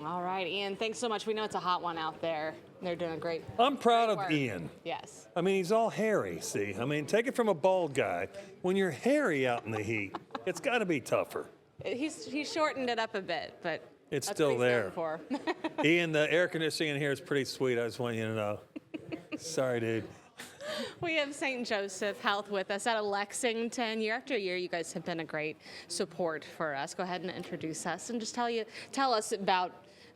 All right, Ian, thanks so much. We know it's a hot one out there. They're doing great. I'm proud of work. Ian. Yes. I mean, he's all hairy, see? I mean, take it from a bald guy. When you're hairy out in the heat, it's got to be tougher. He's shortened it up a bit, but It's that's still what he's there. known for. Ian, the air conditioning in here is pretty sweet. I just want you to know. Sorry, dude. We have St. Joseph Health with us out of Lexington. Year after year, you guys have been a great support for us. Go ahead and introduce us and just tell us about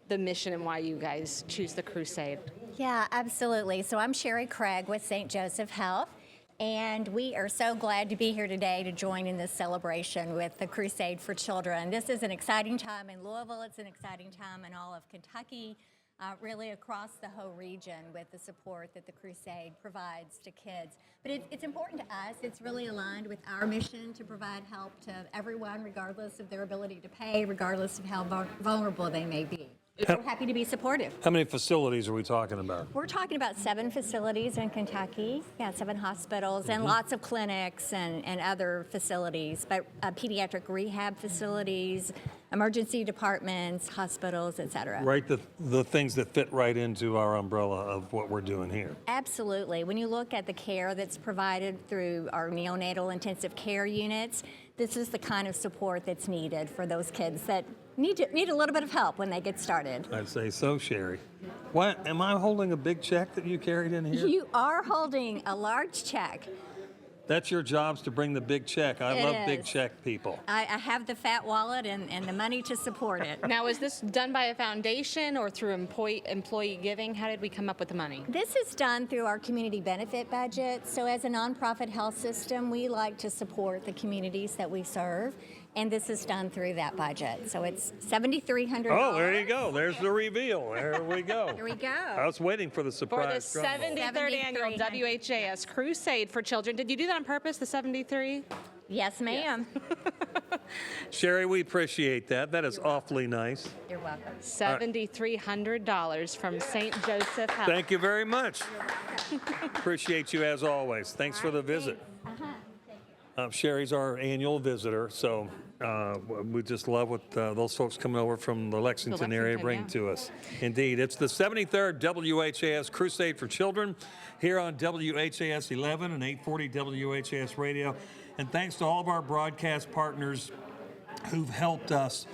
the mission and why you guys choose the Crusade. Yeah, absolutely. So I'm Sherry Craig with St. Joseph Health, and we are so glad to be here today to join in this celebration with the Crusade for Children. This is an exciting time in Louisville. It's an exciting time in all of Kentucky, really across the whole region with the support that the Crusade provides to kids. But it's important to us. It's really aligned with our mission to provide help to everyone, regardless of their ability to pay, regardless of how vulnerable they may be. We're happy to be supportive. How many facilities are we talking about? We're talking about 7 facilities in Kentucky, 7 hospitals, and lots of clinics and other facilities, but pediatric rehab facilities, emergency departments, hospitals, et cetera. Right, the things that fit right into our umbrella of what we're doing here. Absolutely. When you look at the care that's provided through our neonatal intensive care units, this is the kind of support that's needed for those kids that need a little bit of help when they get started. I'd say so, Sherry. What, am I holding a big check that you carried in here? You are holding a large check. That's your job's to bring the big check. I love big is. check people. I have the fat wallet and the money to support it. Now, is this done by a foundation or through employee giving? How did we come up with the money? This is done through our community benefit budget. So as a nonprofit health system, we like to support the communities that we serve, and this is done through that budget. So it's $7,300. Oh, there you go. There's the reveal. There we go. Here we go. I was waiting for the For surprise the drum roll. 73rd annual WHAS Crusade for Children. Did you do that on purpose, the 73? Yes, ma'am. Sherry, we appreciate that. That is awfully nice. You're welcome. $7,300 from St. Joseph Health. Thank you very much. Appreciate you as always. Thanks for the visit. Sherry's our annual visitor, so we just love what those folks coming over from the Lexington area bring to us. Indeed, it's the 73rd WHAS Crusade for Children here on WHAS 11 and 840 WHAS Radio. And thanks to all of our broadcast partners who've helped us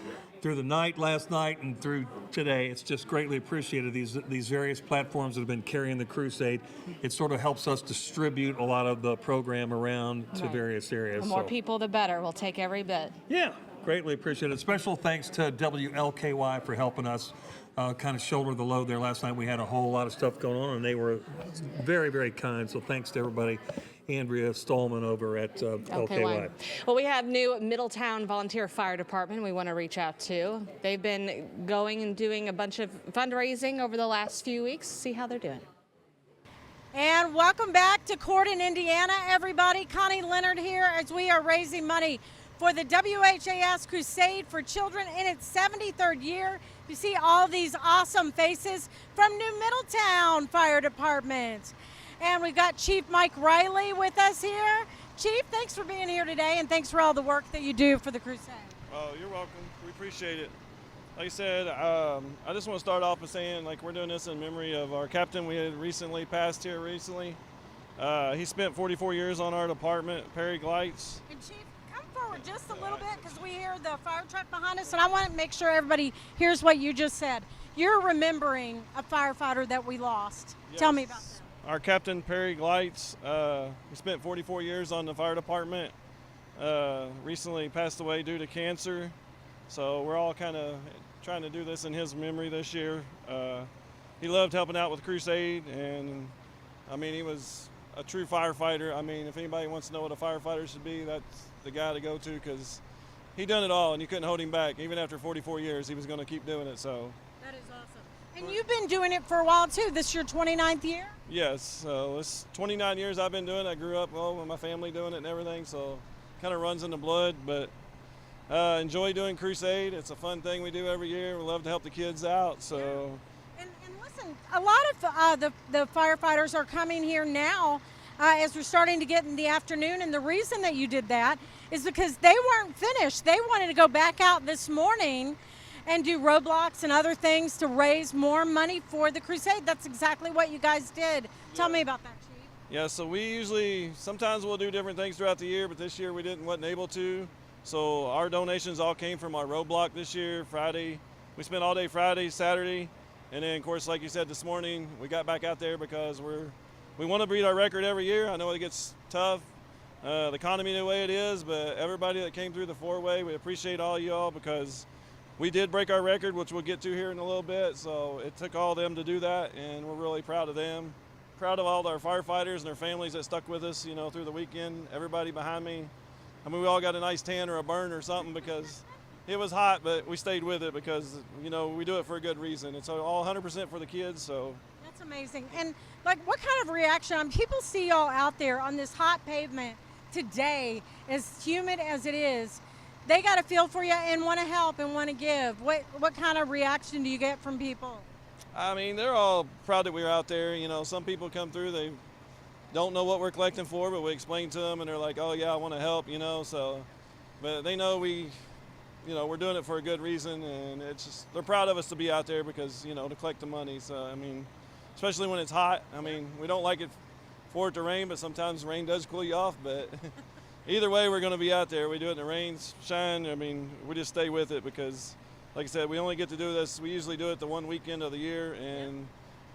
through the night, last night, and through today. It's just greatly appreciated, these various platforms that have been carrying the Crusade. It sort of helps us distribute a lot of the program around to various areas. The more people, the better. We'll take every bit. Yeah, greatly appreciated. Special thanks to WLKY for helping us kind of shoulder the load there. Last night we had a whole lot of stuff going on, and they were very, very kind. So thanks to everybody. Andrea Stallman over at LKY. Well, we have new Middletown Volunteer Fire Department we want to reach out to. They've been going and doing a bunch of fundraising over the last few weeks. See how they're doing. And welcome back to Corden, Indiana, everybody. Connie Leonard here as we are raising money for the WHAS Crusade for Children in its 73rd year. You see all these awesome faces from New Middletown Fire Department. And we've got Chief Mike Riley with us here. Chief, thanks for being here today, and thanks for all the work that you do for the Crusade. Oh, you're welcome. We appreciate it. Like I said, I just want to start off by saying, we're doing this in memory of our captain. We had recently passed here recently. He spent 44 years on our department, Perry Glites. And Chief, come forward just a little bit because we hear the fire truck behind us, and I want to make sure everybody hears what you just said. You're remembering a firefighter that we lost. Yes. Tell me about that. Our captain, Perry Glites, he spent 44 years on the fire department, recently passed away due to cancer. So we're all kind of trying to do this in his memory this year. He loved helping out with Crusade, and I mean, he was a true firefighter. I mean, if anybody wants to know what a firefighter should be, that's the guy to go to, because he done it all and you couldn't hold him back. Even after 44 years, he was going to keep doing it. So That is awesome. And you've been doing it for a while too. This is your 29th year? yes, so it's 29 years I've been doing it. I grew up with my family doing it and everything, so kind of runs in the blood. But enjoy doing Crusade. It's a fun thing we do every year. We love to help the kids out. So. And listen, a lot of the firefighters are coming here now as we're starting to get in the afternoon. And the reason that you did that is because they weren't finished. They wanted to go back out this morning and do roadblocks and other things to raise more money for the crusade. That's exactly what you guys did. Tell me about that, Chief. Yeah, so we usually, sometimes we'll do different things throughout the year, but this year we wasn't able to. So our donations all came from our roadblock this year, Friday. We spent all day Friday, Saturday, and then of course, like you said this morning, we got back out there because we want to beat our record every year. I know it gets tough, the economy the way it is, but everybody that came through the four-way, we appreciate all y'all because we did break our record, which we'll get to here in a little bit. So it took all of them to do that, and we're really proud of them. Proud of all our firefighters and their families that stuck with us, through the weekend. Everybody behind me. I mean, we all got a nice tan or a burn or something because it was hot, but we stayed with it because, we do it for a good reason. It's all 100% for the kids, so. That's amazing. And like, what kind of reaction? People see y'all out there on this hot pavement today, as humid as it is. They got a feel for you and want to help and want to give. What kind of reaction do you get from people? I mean, they're all proud that we're out there. Some people come through, they don't know what we're collecting for, but we explain to them and they're like, oh yeah, I want to help, so, but they know we're doing it for a good reason, and it's just, they're proud of us to be out there because, to collect the money. So, I mean, especially when it's hot. I mean, we don't like it for it to rain, but sometimes rain does cool you off, but either way, we're going to be out there. We do it in the rain, shine. I mean, we just stay with it because, like I said, we only get to do this. We usually do it the one weekend of the year, and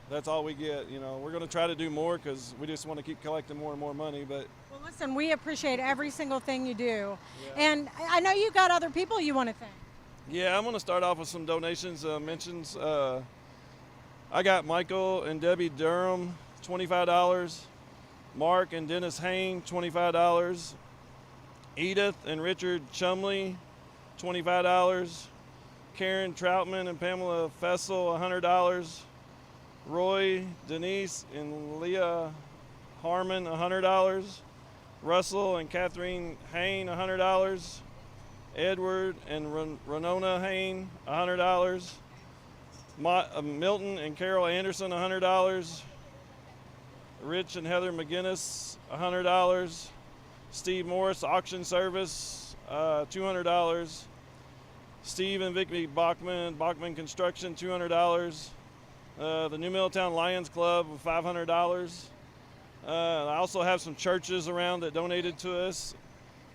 that's all we get. We're going to try to do more because we just want to keep collecting more and more money. But well, listen, we appreciate every single thing you do, and I know you got other people you want to thank. Yeah, I'm going to start off with some donations, mentions. I got Michael and Debbie Durham, $25. Mark and Dennis Hain, $25. Edith and Richard Chumley, $25. Karen Troutman and Pamela Fessel, $100. Roy, Denise, and Leah Harmon, $100. Russell and Catherine Hain, $100. Edward and Renona Hain, $100. Milton and Carol Anderson, $100. Rich and Heather McGinnis, $100. Steve Morris, Auction Service, $200. Steve and Vicky Bachman Construction, $200. The New Middletown Lions Club, $500. I also have some churches around that donated to us.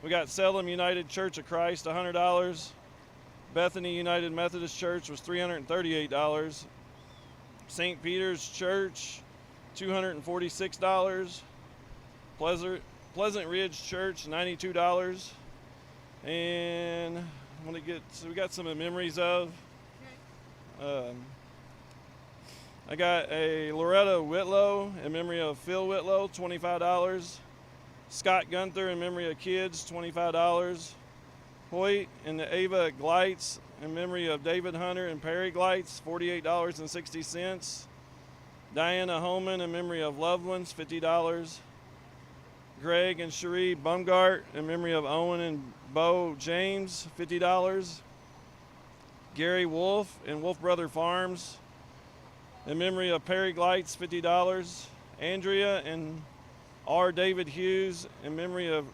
We got Salem United Church of Christ, $100. Bethany United Methodist Church was $338. St. Peter's Church, $246. Pleasant Ridge Church, $92. And so we got some memories of. I got a Loretta Whitlow in memory of Phil Whitlow, $25. Scott Gunther in memory of kids, $25. Hoyt and the Ava Gleitz in memory of David Hunter and Perry Gleitz, $48.60. Diana Holman in memory of loved ones, $50. Greg and Cherie Bumgart in memory of Owen and Bo James, $50. Gary Wolf and Wolf Brother Farms in memory of Perry Gleitz, $50. Andrea and R. David Hughes in memory of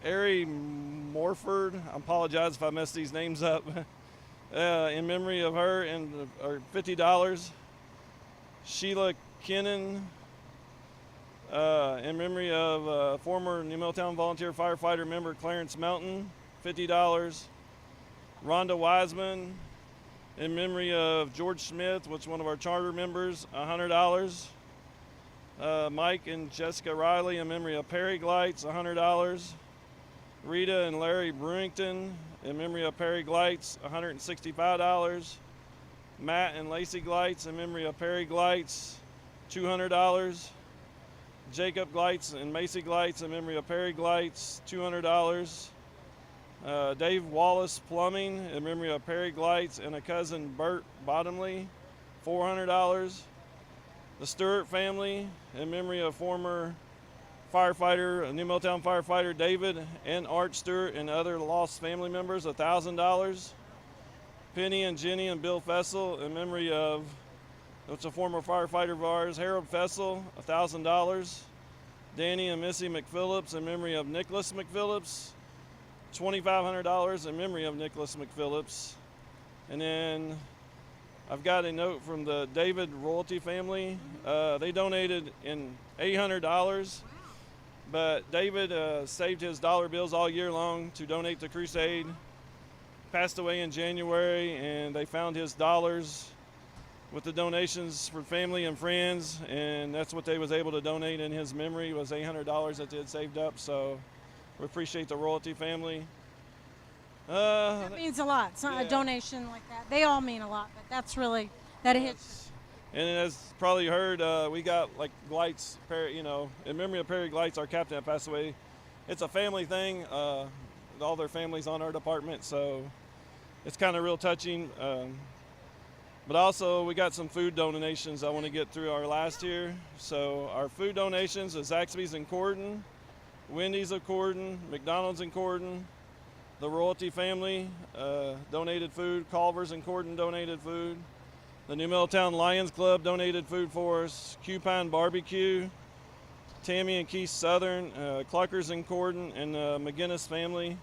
Ari Morford. I apologize if I mess these names up. In memory of her, and $50. Sheila Kennan in memory of former New Middletown volunteer firefighter member Clarence Melton, $50. Rhonda Wiseman in memory of George Smith, which is one of our charter members, $100. Mike and Jessica Riley in memory of Perry Gleitz, $100. Rita and Larry Brewington in memory of Perry Gleitz, $165. Matt and Lacey Gleitz in memory of Perry Gleitz, $200. Jacob Gleitz and Macy Gleitz in memory of Perry Gleitz, $200. Dave Wallace Plumbing in memory of Perry Gleitz and a cousin Bert Bottomley, $400. The Stewart family in memory of former firefighter, New Middletown firefighter David and Art Stewart and other lost family members, $1,000. Penny and Jenny and Bill Fessel in memory of, it's a former firefighter of ours, Harold Fessel, $1,000. Danny and Missy McPhillips in memory of Nicholas McPhillips, $2,500 in memory of Nicholas McPhillips. And then I've got a note from the David royalty family. They donated in $800, but David saved his dollar bills all year long to donate to Crusade. Passed away in January, and they found his dollars with the donations for family and friends, and that's what they was able to donate in his memory was $800 that they had saved up. So we appreciate the royalty family. That means a lot. It's not a donation like that. They all mean a lot, but that's really, that hits. And as probably you heard, we got like Glites, in memory of Perry Glites, our captain that passed away. It's a family thing. All their families on our department, so it's kind of real touching. But also we got some food donations I want to get through our last year. So our food donations is Zaxby's in Corden, Wendy's of Corden, McDonald's in Corden, the royalty family donated food, Culver's in Corden donated food, the New Middletown Lions Club donated food for us, Cupine Barbecue, Tammy and Keith Southern, Cluckers in Corden, and McGinnis family.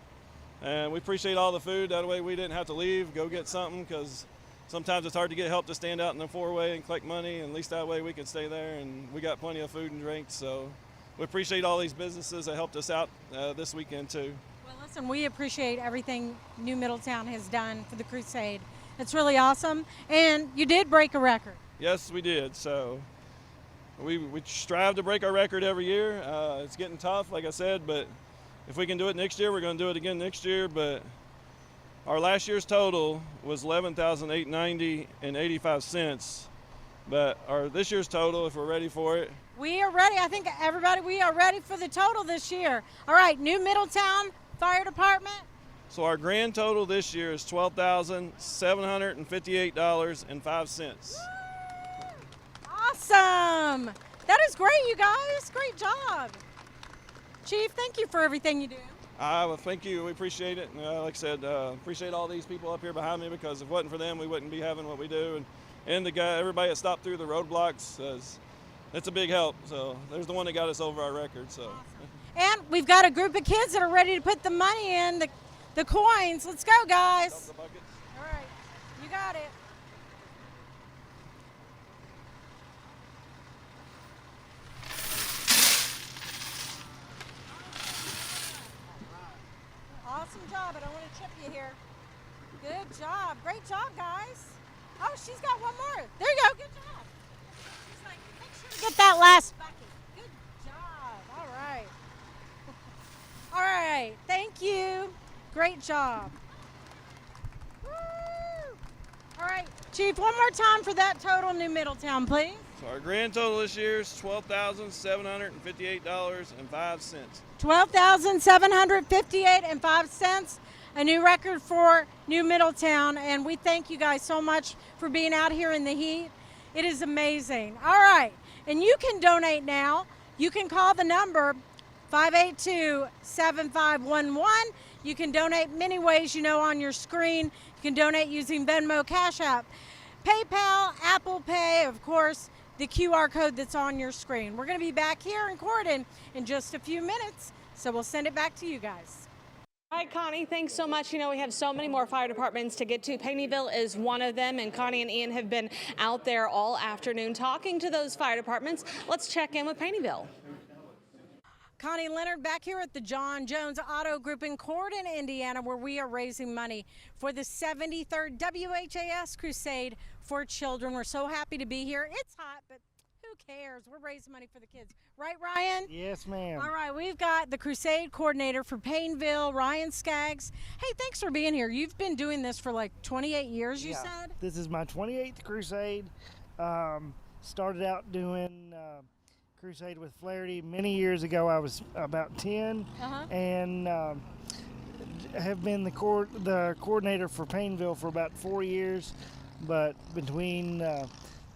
And we appreciate all the food. That way we didn't have to leave, go get something, because sometimes it's hard to get help to stand out in the four-way and collect money, and at least that way we could stay there, and we got plenty of food and drinks. So we appreciate all these businesses that helped us out this weekend too. Well, listen, we appreciate everything New Middletown has done for the Crusade. It's really awesome, and you did break a record. Yes, we did. So we strive to break our record every year. It's getting tough, like I said, but if we can do it next year, we're going to do it again next year. But our last year's total was $11,890.85. But this year's total, if we're ready for it. We are ready. I think everybody, we are ready for the total this year. All right, New Middletown Fire Department. So our grand total this year is $12,758.05. Awesome. That is great, you guys. Great job. Chief, thank you for everything you do. Well, thank you. We appreciate it. Like I said, appreciate all these people up here behind me, because if it wasn't for them, we wouldn't be having what we do. And the guy, everybody that stopped through the roadblocks, it's a big help. So there's the one that got us over our record. So. Awesome. And we've got a group of kids that are ready to put the money in, the coins. Let's go, guys. Dump the buckets. All right, you got it. Awesome job. I don't want to chip you here. Good job. Great job, guys. Oh, she's got one more. There you go. Good job. She's like, make sure to get that last bucket. Good job. All right. All right. Thank you. Great job. Woo! All right, Chief, one more time for that total New Middletown, please. So our grand total this year is $12,758.05. $12,758.05, a new record for New Middletown, and we thank you guys so much for being out here in the heat. It is amazing. All right, and you can donate now. You can call the number 582-7511. You can donate many ways you know on your screen. You can donate using Venmo, Cash App, PayPal, Apple Pay, of course, the QR code that's on your screen. We're going to be back here in Corden in just a few minutes, so we'll send it back to you guys. All right, Connie, thanks so much. You know, we have so many more fire departments to get to. Payneeville is one of them, and Connie and Ian have been out there all afternoon talking to those fire departments. Let's check in with Payneeville. Connie Leonard back here at the John Jones Auto Group in Corden, Indiana, where we are raising money for the 73rd WHAS Crusade for Children. We're so happy to be here. It's hot, but who cares? We're raising money for the kids. Right, Ryan? Yes, ma'am. All right, we've got the Crusade coordinator for Payneeville, Ryan Skaggs. Hey, thanks for being here. You've been doing this for like 28 years, you said? This is my 28th Crusade. Started out doing Crusade with Flaherty many years ago. I was about 10, and have been the coordinator for Payneeville for about 4 years. But between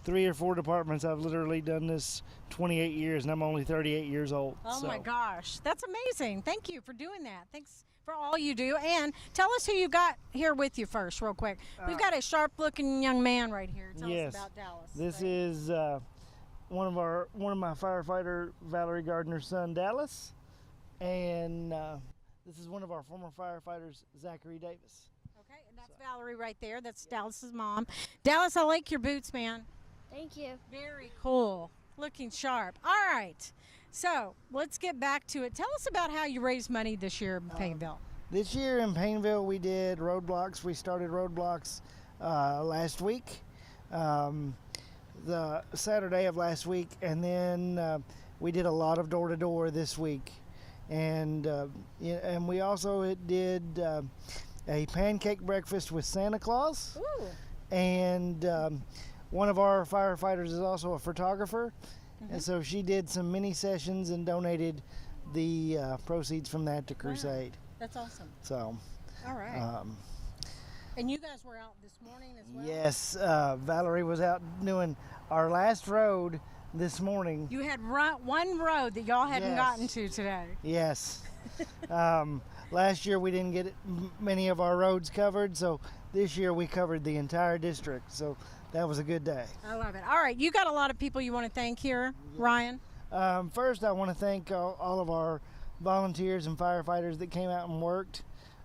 3 or 4 departments, I've literally done this 28 years, and I'm only 38 years old. Oh my gosh, that's amazing. Thank you for doing that. Thanks for all you do. And tell us who you got here with you first, real quick. We've got a sharp-looking young man right here. Tell us about Dallas. This is one of my firefighter Valerie Gardner's son, Dallas, and this is one of our former firefighters, Zachary Davis. Okay, and that's That's Valerie right there. That's Dallas's mom. Dallas, I like your boots, man. Thank you. Very cool. Looking sharp. All right. So let's get back to it. Tell us about how you raised money this year in Painville. This year in Painville, we did roadblocks. We started roadblocks last week, the Saturday of last week, and then we did a lot of door-to-door this week. And we also did a pancake breakfast with Santa Claus. Ooh. And one of our firefighters is also a photographer, and so she did some mini sessions and donated the proceeds from that to Crusade. That's awesome. So, All right. And you guys were out this morning as well? yes, Valerie was out doing our last road this morning. You had one road that y'all hadn't Yes. gotten to today. Yes. Last year we didn't get many of our roads covered, so this year we covered the entire district. So that was a good day. I love it. All right, you got a lot of people you want to thank here, Ryan. First, I want to thank all of our volunteers and firefighters that came out and worked.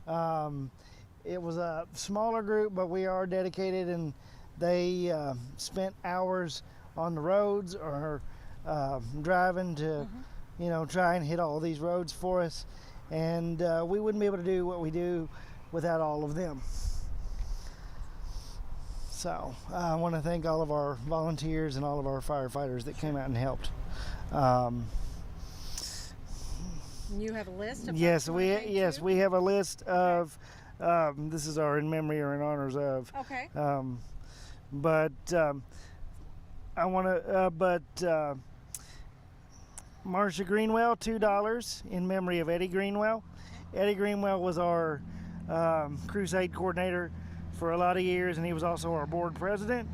It was a smaller group, but we are dedicated, and they spent hours on the roads or driving to, try and hit all these roads for us. And we wouldn't be able to do what we do without all of them. So I want to thank all of our volunteers and all of our firefighters that came out and helped. You have a list of Yes, folks you wanna thank too? we have a list of. This is our in memory or in honors of. Okay. I want to. Marcia Greenwell, $2 in memory of Eddie Greenwell. Eddie Greenwell was our Crusade coordinator for a lot of years, and he was also our board president.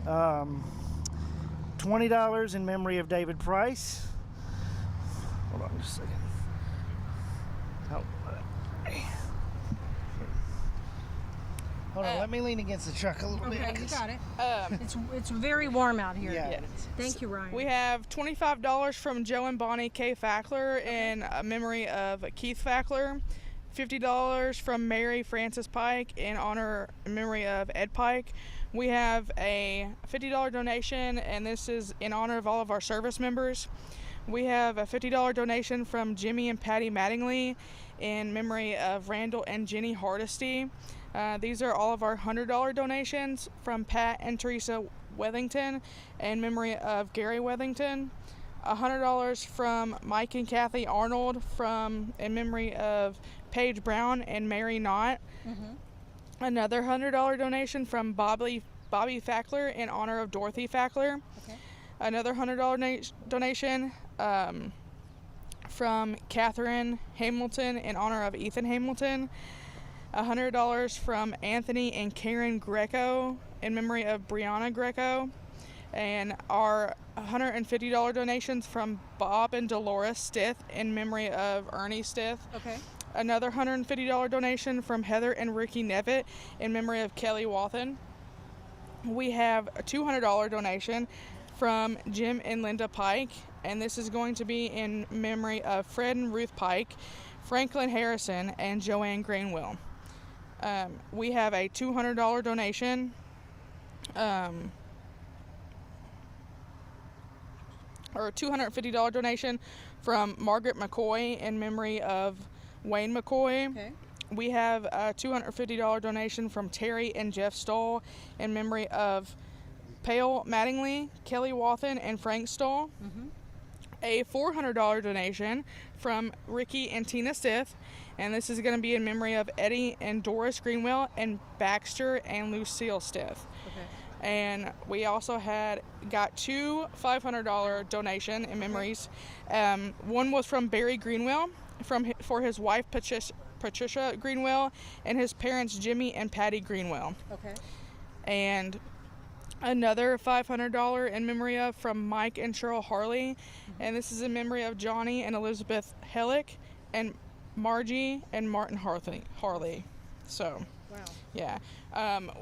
$20 in memory of David Price. Hold on just a second. Hold on, let me lean against the truck a little bit. Okay, you got it. It's very warm out here. Yeah. Thank you, Ryan. We have $25 from Joe and Bonnie K. Fackler in memory of Keith Fackler. $50 from Mary Frances Pike in memory of Ed Pike. We have a $50 donation, and this is in honor of all of our service members. We have a $50 donation from Jimmy and Patty Mattingly in memory of Randall and Jenny Hardesty. These are all of our $100 donations from Pat and Teresa Wethington in memory of Gary Wethington. $100 from Mike and Kathy Arnold in memory of Paige Brown and Mary Knott. Another $100 donation from Bobby Fackler in honor of Dorothy Fackler. Okay. Another $100 donation from Catherine Hamilton in honor of Ethan Hamilton. $100 from Anthony and Karen Greco in memory of Brianna Greco. And our $150 donations from Bob and Dolores Stith in memory of Ernie Stith. Okay. Another $150 donation from Heather and Ricky Nevitt in memory of Kelly Wathen. We have a $200 donation from Jim and Linda Pike, and this is going to be in memory of Fred and Ruth Pike, Franklin Harrison, and Joanne Grainwell. We have a $200 donation or $250 donation from Margaret McCoy in memory of Wayne McCoy. Okay. We have a $250 donation from Terry and Jeff Stoll in memory of Pale Mattingly, Kelly Wathen, and Frank Stoll. A $400 donation from Ricky and Tina Stith, and this is going to be in memory of Eddie and Doris Greenwell and Baxter and Lucille Stith. Okay. And we also got two $500 donation in memories. One was from Barry Greenwell for his wife Patricia Greenwell and his parents Jimmy and Patty Greenwell. Okay. And another $500 in memory of from Mike and Cheryl Harley, and this is in memory of Johnny and Elizabeth Hellick and Margie and Martin Harley. So Wow. Yeah.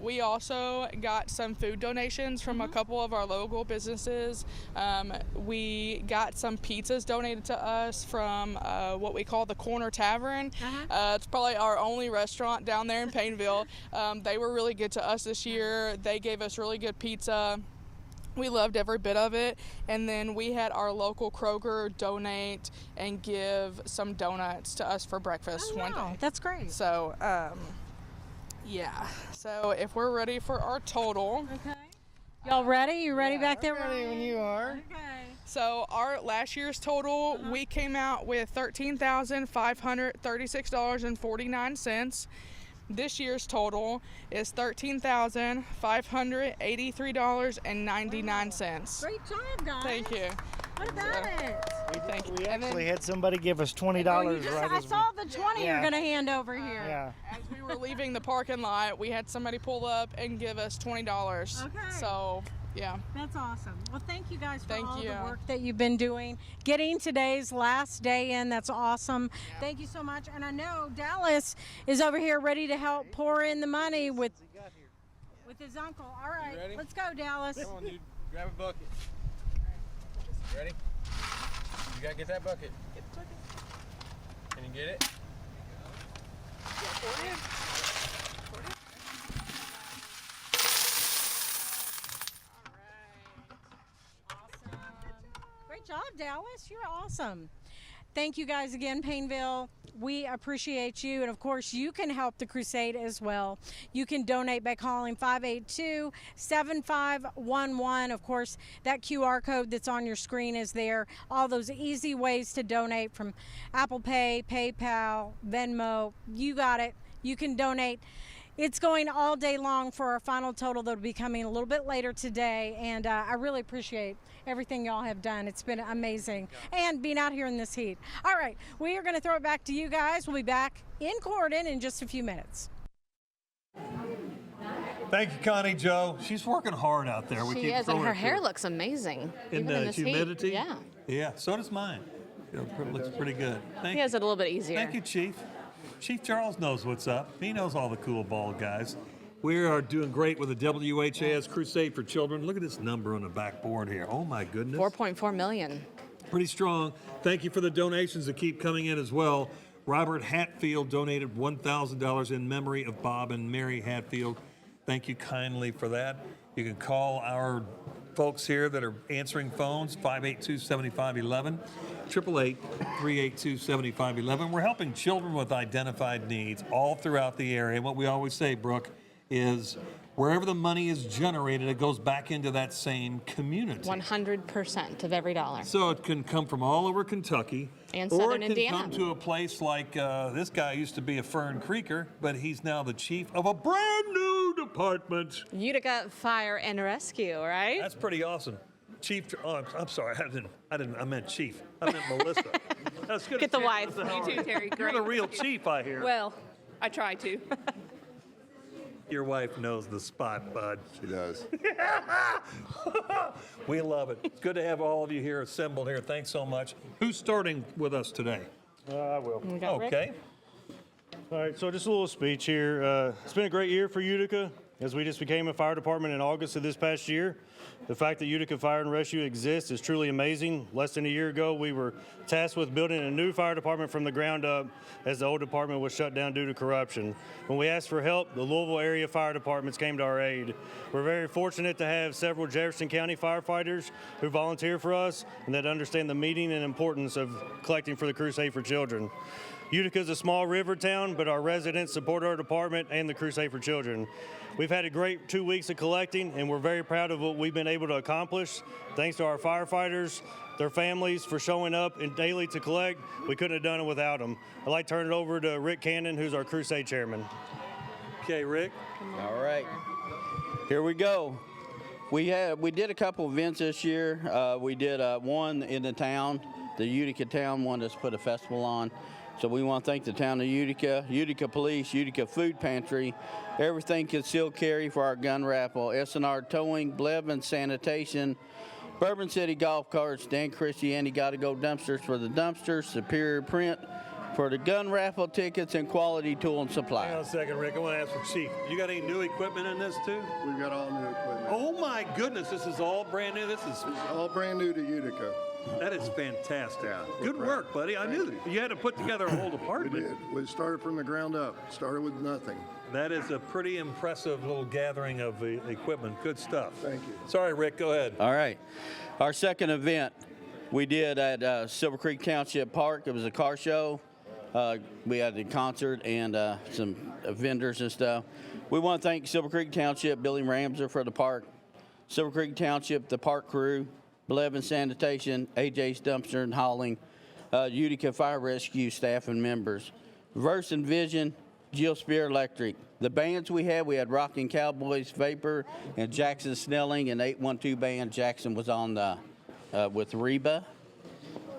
We also got some food donations from a couple of our local businesses. We got some pizzas donated to us from what we call the Corner Tavern. It's probably our only restaurant down there in Painville. They were really good to us this year. They gave us really good pizza. We loved every bit of it. And then we had our local Kroger donate and give some donuts to us for breakfast one day. That's great. So, yeah. So if we're ready for our total. Okay. Y'all ready? You ready back there? Ready when you are. Okay. So our last year's total, we came out with $13,536.49. This year's total is $13,583.99. Great job, guys. Thank you. What about it? Thank you. We And then- actually had somebody give us $20 right I as we- saw the 20 Yeah. you're going to hand over here. Yeah. As we were leaving the parking lot, we had somebody pull up and give us $20. Okay. So, yeah. That's awesome. Well, thank you guys for Thank all you. the work that you've been doing. Getting today's last day in, that's awesome. Thank you so much. And I know Dallas is over here ready to help pour in the money with his uncle. All right, ready? let's go, Dallas. Come on, dude. Grab a bucket. You ready? You gotta get that bucket. Get the bucket. Can you get it? Great job, Dallas. You're awesome. Thank you guys again, Painville. We appreciate you. And of course, you can help the Crusade as well. You can donate by calling 582-7511. Of course, that QR code that's on your screen is there. All those easy ways to donate from Apple Pay, PayPal, Venmo. You got it. You can donate. It's going all day long for our final total that'll be coming a little bit later today. And I really appreciate everything y'all have done. It's been amazing. And being out here in this heat. All right, we are going to throw it back to you guys. We'll be back in Corden in just a few minutes. Thank you, Connie Joe. She's working hard out there. She keep is, and throwing her it to hair looks amazing. in even the this heat. humidity. Yeah. Yeah, so does mine. It looks pretty good. Thank He you. has it a little bit easier. Thank you, Chief. Chief Charles knows what's up. He knows all the cool bald guys. We are doing great with the WHAS Crusade for Children. Look at this number on the backboard here. Oh, my goodness. 4.4 million. Pretty strong. Thank you for the donations that keep coming in as well. Robert Hatfield donated $1,000 in memory of Bob and Mary Hatfield. Thank you kindly for that. You can call our folks here that are answering phones, 582-7511, 888-382-7511. We're helping children with identified needs all throughout the area. And what we always say, Brooke, is wherever the money is generated, it goes back into that same community. 100% of every dollar. So it can come from all over Kentucky. And or southern it can Indiana. come to a place like this guy used to be a Fern Creeker, but he's now the chief of a brand new department. Utica Fire and Rescue, right? That's pretty awesome. Chief, oh, I'm sorry, I meant chief. I meant Melissa. That's good. Get the wife. You too, Terry. You're the real chief, I hear. Well, I try to. Your wife knows the spot, bud. She does. We love it. It's good to have all of you here assembled here. Thanks so much. Who's starting with us today? I will. We got Rick. Okay. All right, so just a little speech here. It's been a great year for Utica as we just became a fire department in August of this past year. The fact that Utica Fire and Rescue exists is truly amazing. Less than a year ago, we were tasked with building a new fire department from the ground up as the old department was shut down due to corruption. When we asked for help, the Louisville area fire departments came to our aid. We're very fortunate to have several Jefferson County firefighters who volunteer for us and that understand the meaning and importance of collecting for the Crusade for Children. Utica is a small river town, but our residents support our department and the Crusade for Children. We've had a great 2 weeks of collecting, and we're very proud of what we've been able to accomplish. Thanks to our firefighters, their families for showing up and daily to collect. We couldn't have done it without them. I'd like to turn it over to Rick Cannon, who's our Crusade chairman. Okay, Rick. All right, here we go. We did a couple events this year. We did one in the town, the Utica town one that's put a festival on. So we want to thank the town of Utica, Utica Police, Utica Food Pantry, Everything Concealed Carry for our gun raffle, S&R Towing, Blevin Sanitation, Bourbon City Golf Carts, Dan Christiani Gotta Go Dumpsters for the dumpsters, Superior Print, for the gun raffle tickets and quality tool and Hang supply. on a second, Rick. I want to ask the chief. You got any new equipment in this too? We've got all new equipment. Oh my goodness, this is all brand new. This is It's all brand new to Utica. that is fantastic. Yeah, we're Good proud. work, buddy. I knew that you had to put together a whole We department. did. We started from the ground up. Started with nothing. That is a pretty impressive little gathering of equipment. Good stuff. Thank you. Sorry, Rick. Go ahead. All right. Our second event we did at Silver Creek Township Park. It was a car show. We had a concert and some vendors and stuff. We want to thank Silver Creek Township, Billy Ramser for the park, Silver Creek Township, the park crew, Blevin Sanitation, AJ's Dumpster and Hauling, Utica Fire Rescue staff and members, Verse and Vision, Jill Spear Electric. The bands we had Rockin' Cowboys, Vapor, and Jackson Snelling, and 812 band. Jackson was on the with Reba.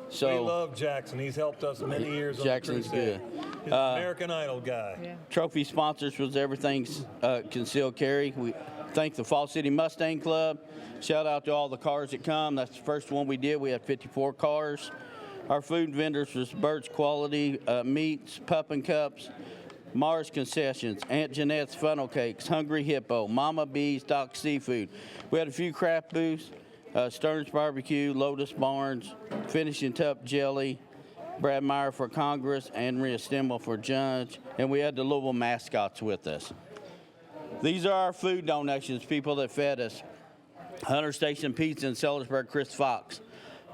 So We love Jackson. He's helped us many years. Jackson's on the Crusade. good. He's an American Idol guy. Yeah. Trophy sponsors was Everything's Concealed Carry. We thank the Fall City Mustang Club. Shout out to all the cars that come. That's the first one we did. We had 54 cars. Our food vendors was Bird's Quality Meats, Pup and Cups, Mars Concessions, Aunt Jeanette's Funnel Cakes, Hungry Hippo, Mama B's, Doc Seafood. We had a few craft booths, Stern's Barbecue, Lotus Barnes, Finishing Tup Jelly, Brad Meyer for Congress, and Rhea Stemmel for Judge, and we had the Louisville mascots with us. These are our food donations, people that fed us. Hunter Station Pizza in Sellersburg, Chris Fox.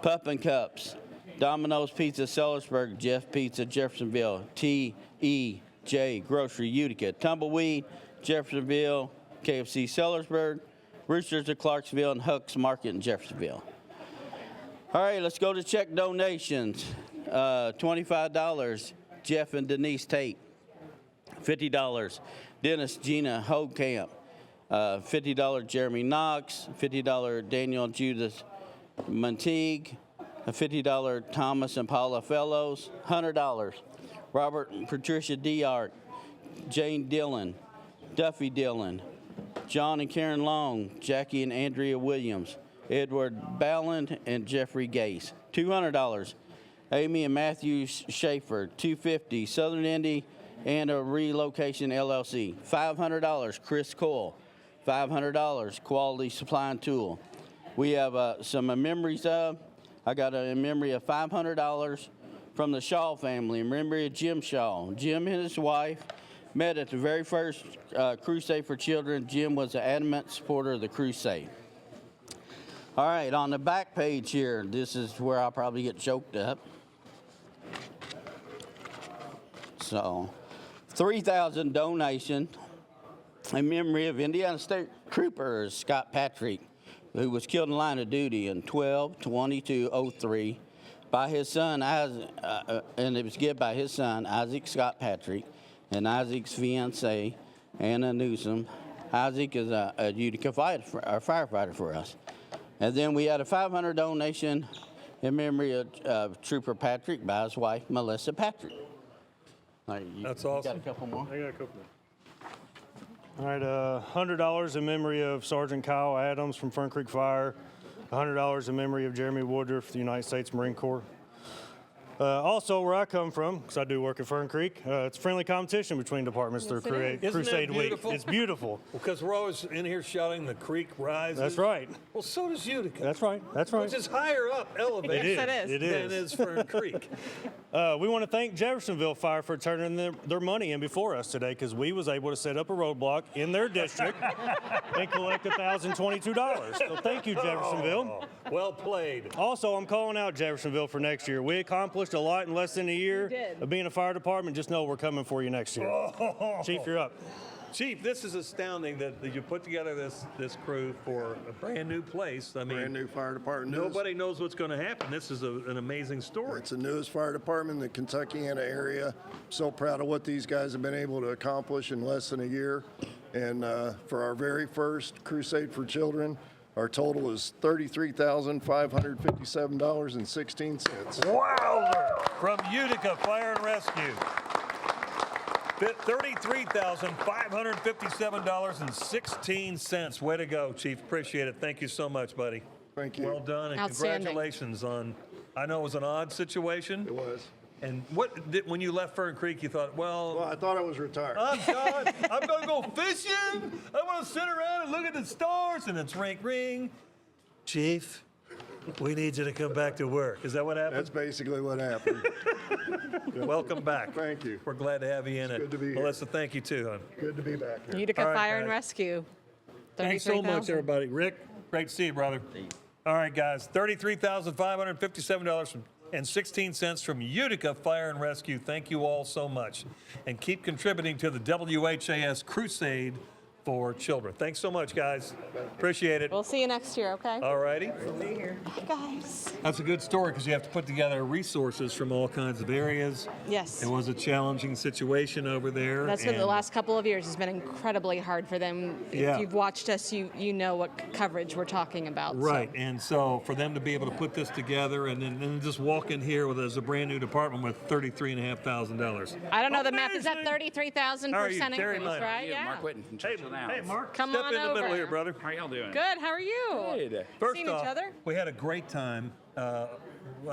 Pup and Cups, Domino's Pizza, Sellersburg, Jeff Pizza, Jeffersonville, T.E.J. Grocery, Utica. Tumbleweed, Jeffersonville, KFC, Sellersburg, Roosters of Clarksville, and Huck's Market in Jeffersonville. All right, let's go to check donations. $25, Jeff and Denise Tate. $50, Dennis Gina Hogamp. $50, Jeremy Knox. $50, Daniel Judith Monteague. $50, Thomas and Paula Fellows. $100, Robert and Patricia Diart. Jane Dillon. Duffy Dillon. John and Karen Long. Jackie and Andrea Williams. Edward Balland and Jeffrey Gase. $200, Amy and Matthew Schaefer. $250, Southern Indy and a Relocation LLC. $500, Chris Cole. $500, Quality Supply and Tool. We have some memories of. I got a memory of $500 from the Shaw family, in memory of Jim Shaw. Jim and his wife met at the very first Crusade for Children. Jim was an adamant supporter of the Crusade. All right, on the back page here, this is where I'll probably get choked up. So, 3,000 donation in memory of Indiana State Trooper Scott Patrick, who was killed in line of duty in 12/22/03 by his son, and it was given by his son, Isaac Scott Patrick, and Isaac's fiancee, Anna Newsom. Isaac is a Utica firefighter for us. And then we had a $500 donation in memory of Trooper Patrick by his wife, Melissa Patrick. All right, That's You awesome. got a couple more? I got a couple more. All right, $100 in memory of Sergeant Kyle Adams from Fern Creek Fire. $100 in memory of Jeremy Woodruff, the United States Marine Corps. Also, where I come from, because I do work at Fern Creek, it's friendly competition between departments through Yes, it is. Isn't Crusade that Week. beautiful? It's beautiful. Because we're always in here shouting the creek rises. That's right. Well, so does Utica. That's right. That's right. Which is higher up elevated Yes, it is. It than is. is Fern Creek. We want to thank Jeffersonville Fire for turning their money in before us today, because we was able to set up a roadblock in their district and collect $1,022. So thank you, Jeffersonville. Oh, well played. Also, I'm calling out Jeffersonville for next year. We accomplished a lot in less than a year did. of being a fire department. Just know we're coming for you next year. Chief, you're up. Chief, this is astounding that you put together this crew for a brand new place. I mean, Brand new fire department. nobody knows what's going to happen. This is an amazing story. It's the newest fire department in the Kentuckiana area. So proud of what these guys have been able to accomplish in less than a year. And for our very first Crusade for Children, our total is $33,557.16. Wowzer! From Utica Fire and Rescue. $33,557.16. Way to go, Chief. Appreciate it. Thank you so much, buddy. Thank you. Well done, and Outstanding. congratulations on, I know it was an odd situation. It was. And when you left Fern Creek, you thought, Well, I thought I was retired. I'm done. I'm going to go fishing. I want to sit around and look at the stars. And it's ring, ring. Chief, we need you to come back to work. Is that what happened? That's basically what happened. Welcome back. Thank you. We're glad to have you in it. good to be here. Melissa, thank you too, hon. Good to be back here. Utica All right, Fire and guys. Rescue. Thanks so much, 33,000. everybody. Rick, great to see you, brother. All right, guys, $33,557.16 from Utica Fire and Rescue. Thank you all so much. And keep contributing to the WHAS Crusade for Children. Thanks so much, guys. Appreciate it. We'll see you next year, okay? All righty. Bye, guys. That's a good story because you have to put together resources from all kinds of areas. Yes. It was a challenging situation over there. That's been the and- last couple of years has been incredibly hard for them. Yeah. If you've watched us, you know what coverage we're talking about. so. Right, and so for them to be able to put this together and then just walk in here as a brand new department with $33,500. I don't know the math. Is that 33,000% How are you, Terry increase, Minor? right? Yeah. Mark Whitten from Hey, Churchill Downs. hey, Mark, Come step on in the middle over. here, brother. How y'all doing? Good. How are you? Good. First Seen off, each other? we had a great time. I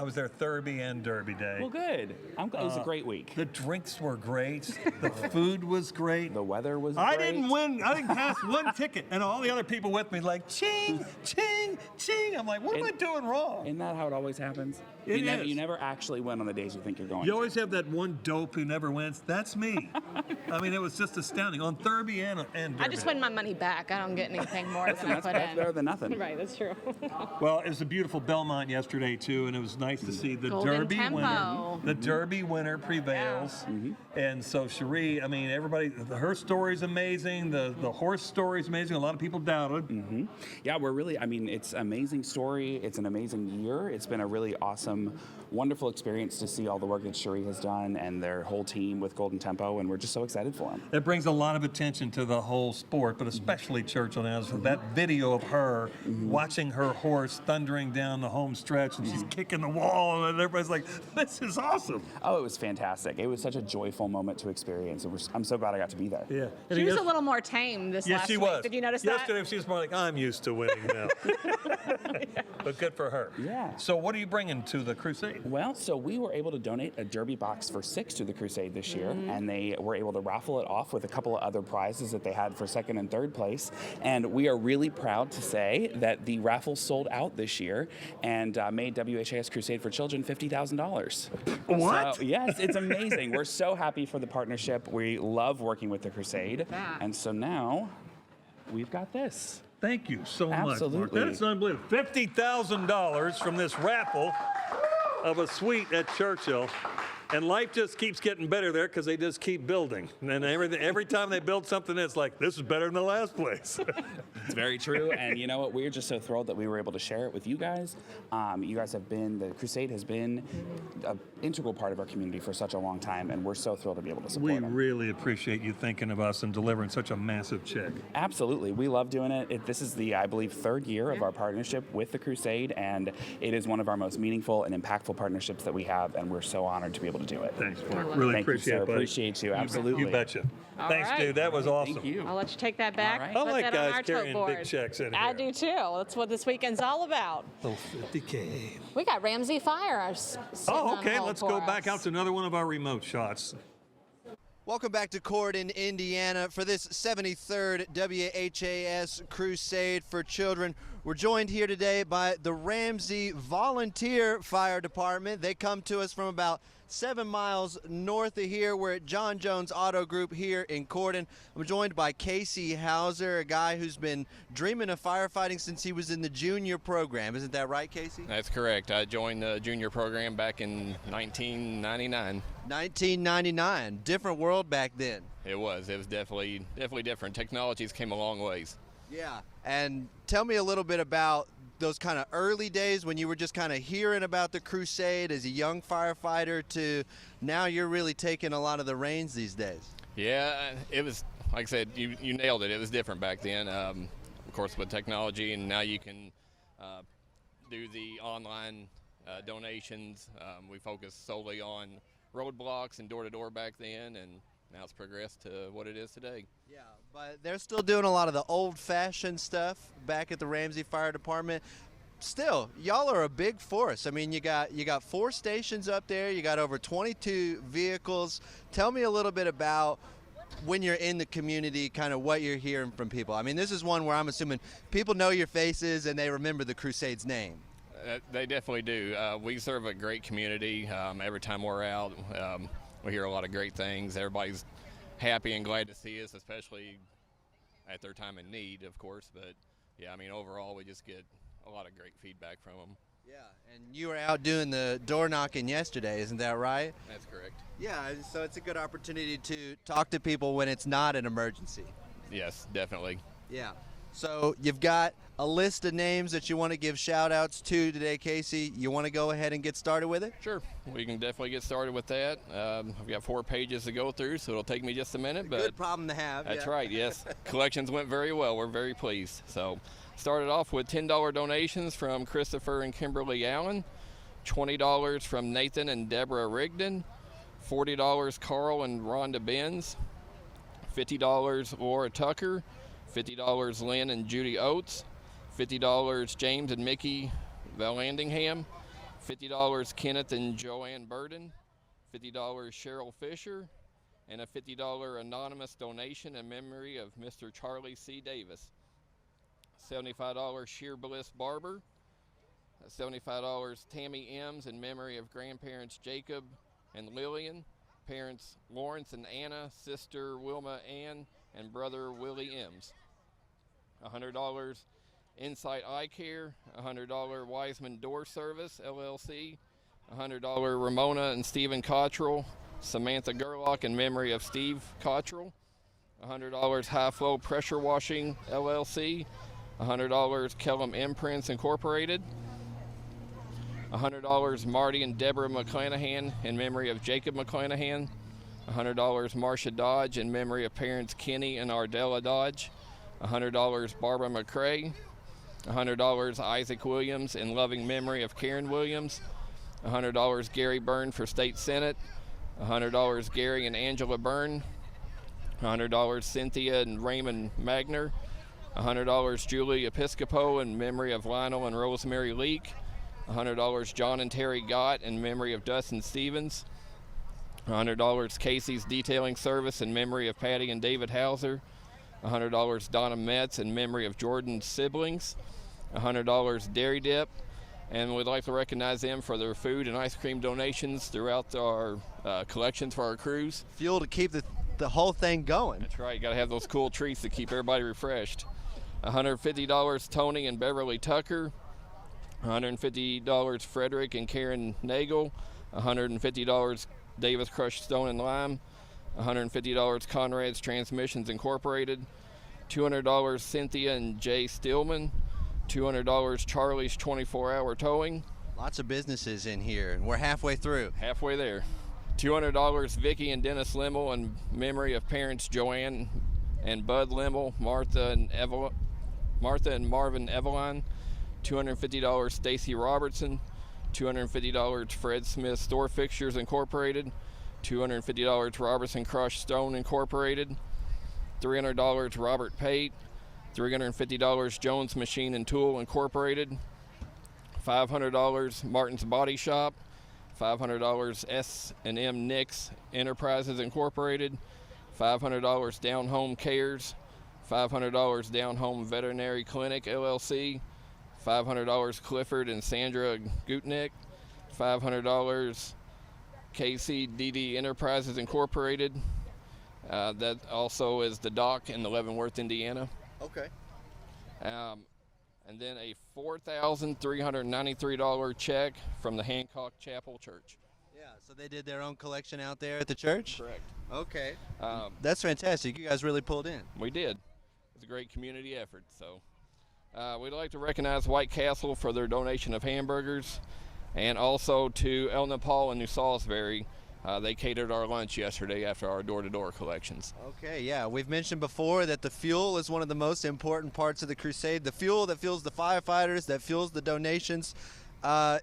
was there Thurby and Derby Day. Well, good. It was a great week. The drinks were great. The food was great. The weather was I great. didn't win. I didn't pass one ticket, and all the other people with me like ching, ching, ching. I'm like, what am I doing wrong? Isn't that how it always happens? It you is. never actually win on the days you think you're going. You always have that one dope who never wins. That's me. I mean, it was just astounding on Thurby and Derby. I just win my money back. I don't get anything more than I That's put in. better than nothing. Right, that's true. Well, it was a beautiful Belmont yesterday too, and it was nice to see the Golden Derby Tempo. winner. The Derby winner prevails, and so Cherie. I mean, everybody. Her story's amazing. The horse story's amazing. A lot of people doubted. Yeah, we're really, I mean, it's an amazing story. It's an amazing year. It's been a really awesome, wonderful experience to see all the work that Cherie has done and their whole team with Golden Tempo, and we're just so excited for them. It brings a lot of attention to the whole sport, but especially Churchill Downs. That video of her watching her horse thundering down the home stretch, and she's kicking the wall, and everybody's like, "This is awesome." Oh, it was fantastic. It was such a joyful moment to experience, and I'm so glad I got to be there. Yeah. She was a little more tame this Yes, last she week. was. Did you notice Yesterday, she was more like, I'm used to winning now. But good for her. Yeah. So what are you bringing to the Crusade? Well, so we were able to donate a Derby box for 6 to the Crusade this year, and they were able to raffle it off with a couple of other prizes that they had for 2nd and 3rd place. And we are really proud to say that the raffle sold out this year and made WHAS Crusade for Children $50,000. What? So, yes, it's amazing. We're so happy for the partnership. We love working with the Crusade. Yeah. And so now we've got this. Thank you so much, Mark. Absolutely. That's unbelievable. $50,000 from this raffle of a suite at Churchill. And life just keeps getting better there because they just keep building. And every time they build something, it's like, this is better than the last place. It's very true, and you know what? We're just so thrilled that we were able to share it with you guys. You guys have been, the Crusade has been an integral part of our community for such a long time, and we're so thrilled to be able to support We them. really appreciate you thinking of us and delivering such a massive check. Absolutely. We love doing it. This is the, I believe, 3rd year of our partnership with the Crusade, and it is one of our most meaningful and impactful partnerships that we have, and we're so honored to be able to do it. Thanks, Mark. Really Thank you, appreciate sir. it, buddy. Appreciate you. Absolutely. You betcha. Thanks, right. dude. That was awesome. Thank you. I'll let you take that back. All right. I Put like that on guys our tote carrying board. big checks in I here. do too. That's what this weekend's all about. Oh, 50K. We got Ramsey Fire. Oh, okay. Let's go back out to another one of our remote shots. Welcome back to Corden, Indiana for this 73rd WHAS Crusade for Children. We're joined here today by the Ramsey Volunteer Fire Department. They come to us from about 7 miles north of here. We're at John Jones Auto Group here in Corden. I'm joined by Casey Hauser, a guy who's been dreaming of firefighting since he was in the junior program. Isn't that right, Casey? That's correct. I joined the junior program back in 1999. 1999. Different world back then. It was definitely different. Technologies came a long ways. Yeah. And tell me a little bit about those kind of early days when you were just kind of hearing about the Crusade as a young firefighter to now you're really taking a lot of the reins these days. Yeah, it was, like I said, you nailed it. It was different back then. Of course, with technology, and now you can do the online donations. We focused solely on roadblocks and door-to-door back then, and now it's progressed to what it is today. Yeah, but they're still doing a lot of the old-fashioned stuff back at the Ramsey Fire Department. still, y'all are a big force. I mean, you got 4 stations up there. You got over 22 vehicles. Tell me a little bit about when you're in the community, kind of what you're hearing from people. I mean, this is one where I'm assuming people know your faces and they remember the Crusade's name. They definitely do. We serve a great community. Every time we're out, we hear a lot of great things. Everybody's happy and glad to see us, especially at their time in need, of course. But yeah, I mean, overall, we just get a lot of great feedback from them. Yeah, and you were out doing the door knocking yesterday, isn't that right? That's correct. Yeah, so it's a good opportunity to talk to people when it's not an emergency. Yes, definitely. Yeah. So you've got a list of names that you want to give shout outs to today, Casey. You want to go ahead and get started with it? Sure. We can definitely get started with that. I've got 4 pages to go through, so it'll take me just a minute. But good problem to have. That's yeah. right, yes. Collections went very well. We're very pleased. So started off with $10 donations from Christopher and Kimberly Allen, $20 from Nathan and Deborah Rigdon, $40 Carl and Rhonda Benz, $50 Laura Tucker, $50 Lynn and Judy Oates, $50 James and Mickey Vallandingham, $50 Kenneth and Joanne Burden, $50 Cheryl Fisher, and a $50 anonymous donation in memory of Mr. Charlie C. Davis. $75 Sheer Bliss Barber, $75 Tammy Ems in memory of grandparents Jacob and Lillian, parents Lawrence and Anna, sister Wilma Ann, and brother Willie Ems. $100 Insight Eye Care, $100 Wiseman Door Service, LLC, $100 Ramona and Stephen Cottrell, Samantha Gerlach in memory of Steve Cottrell, $100 High Flow Pressure Washing, LLC, $100 Kellum Imprints Incorporated, $100 Marty and Deborah McClanahan in memory of Jacob McClanahan, $100 Marcia Dodge in memory of parents Kenny and Ardella Dodge, $100 Barbara McCrae, $100 Isaac Williams in loving memory of Karen Williams, $100 Gary Byrne for State Senate, $100 Gary and Angela Byrne, $100 Cynthia and Raymond Magner, $100 Julie Episcopo in memory of Lionel and Rosemary Leake, $100 John and Terry Gott in memory of Dustin Stevens, $100 Casey's Detailing Service in memory of Patty and David Hauser, $100 Donna Metz in memory of Jordan's siblings, $100 Dairy Dip, and we'd like to recognize them for their food and ice cream donations throughout our collections for our cruise. Fuel to keep the whole thing going. That's right, you got to have those cool treats to keep everybody refreshed. $150 Tony and Beverly Tucker, $150 Frederick and Karen Nagel, $150 Davis Crushed Stone and Lime, $150 Conrad's Transmissions Incorporated, $200 Cynthia and Jay Stillman, $200 Charlie's 24-Hour Towing. Lots of businesses in here, and we're halfway through. Halfway there. $200 Vicky and Dennis Limmel in memory of parents Joanne and Bud Limmel, Martha and Marvin Eveline, $250 Stacy Robertson, $250 Fred Smith Store Fixtures Incorporated, $250 Robertson Crushed Stone Incorporated, $300 Robert Pate, $350 Jones Machine and Tool Incorporated, $500 Martin's Body Shop, $500 S&M Nix Enterprises Incorporated, $500 Down Home Cares, $500 Down Home Veterinary Clinic LLC, $500 Clifford and Sandra Gutnick, $500 KCDD Enterprises Incorporated. That also is the dock in Leavenworth, Indiana. Okay. And then a $4,393 check from the Hancock Chapel Church. Yeah, so they did their own collection out there at the church? Correct. Okay. That's fantastic. You guys really pulled in. We did. It's a great community effort. So we'd like to recognize White Castle for their donation of hamburgers, and also to El Nepal and New Salisbury. They catered our lunch yesterday after our door-to-door collections. Okay, yeah. We've mentioned before that the fuel is one of the most important parts of the crusade. The fuel that fuels the firefighters, that fuels the donations.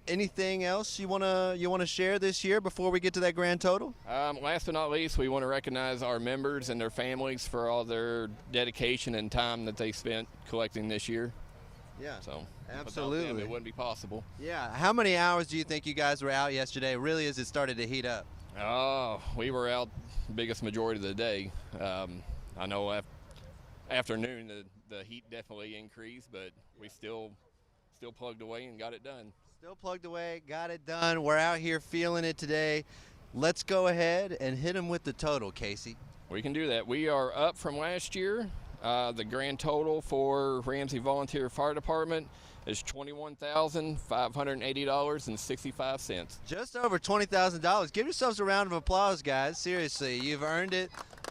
Anything else you wanna share this year before we get to that grand total? Last but not least, we want to recognize our members and their families for all their dedication and time that they spent collecting this year. Yeah, So absolutely. without them, it wouldn't be possible. Yeah. How many hours do you think you guys were out yesterday, really, as it started to heat up? Oh, we were out biggest majority of the day. I know afternoon the heat definitely increased, but we still plugged away and got it done. Still plugged away, got it done. We're out here feeling it today. Let's go ahead and hit them with the total, Casey. We can do that. We are up from last year. The grand total for Ramsey Volunteer Fire Department is $21,580.65. Just over $20,000. Give yourselves a round of applause, guys. Seriously, you've earned it.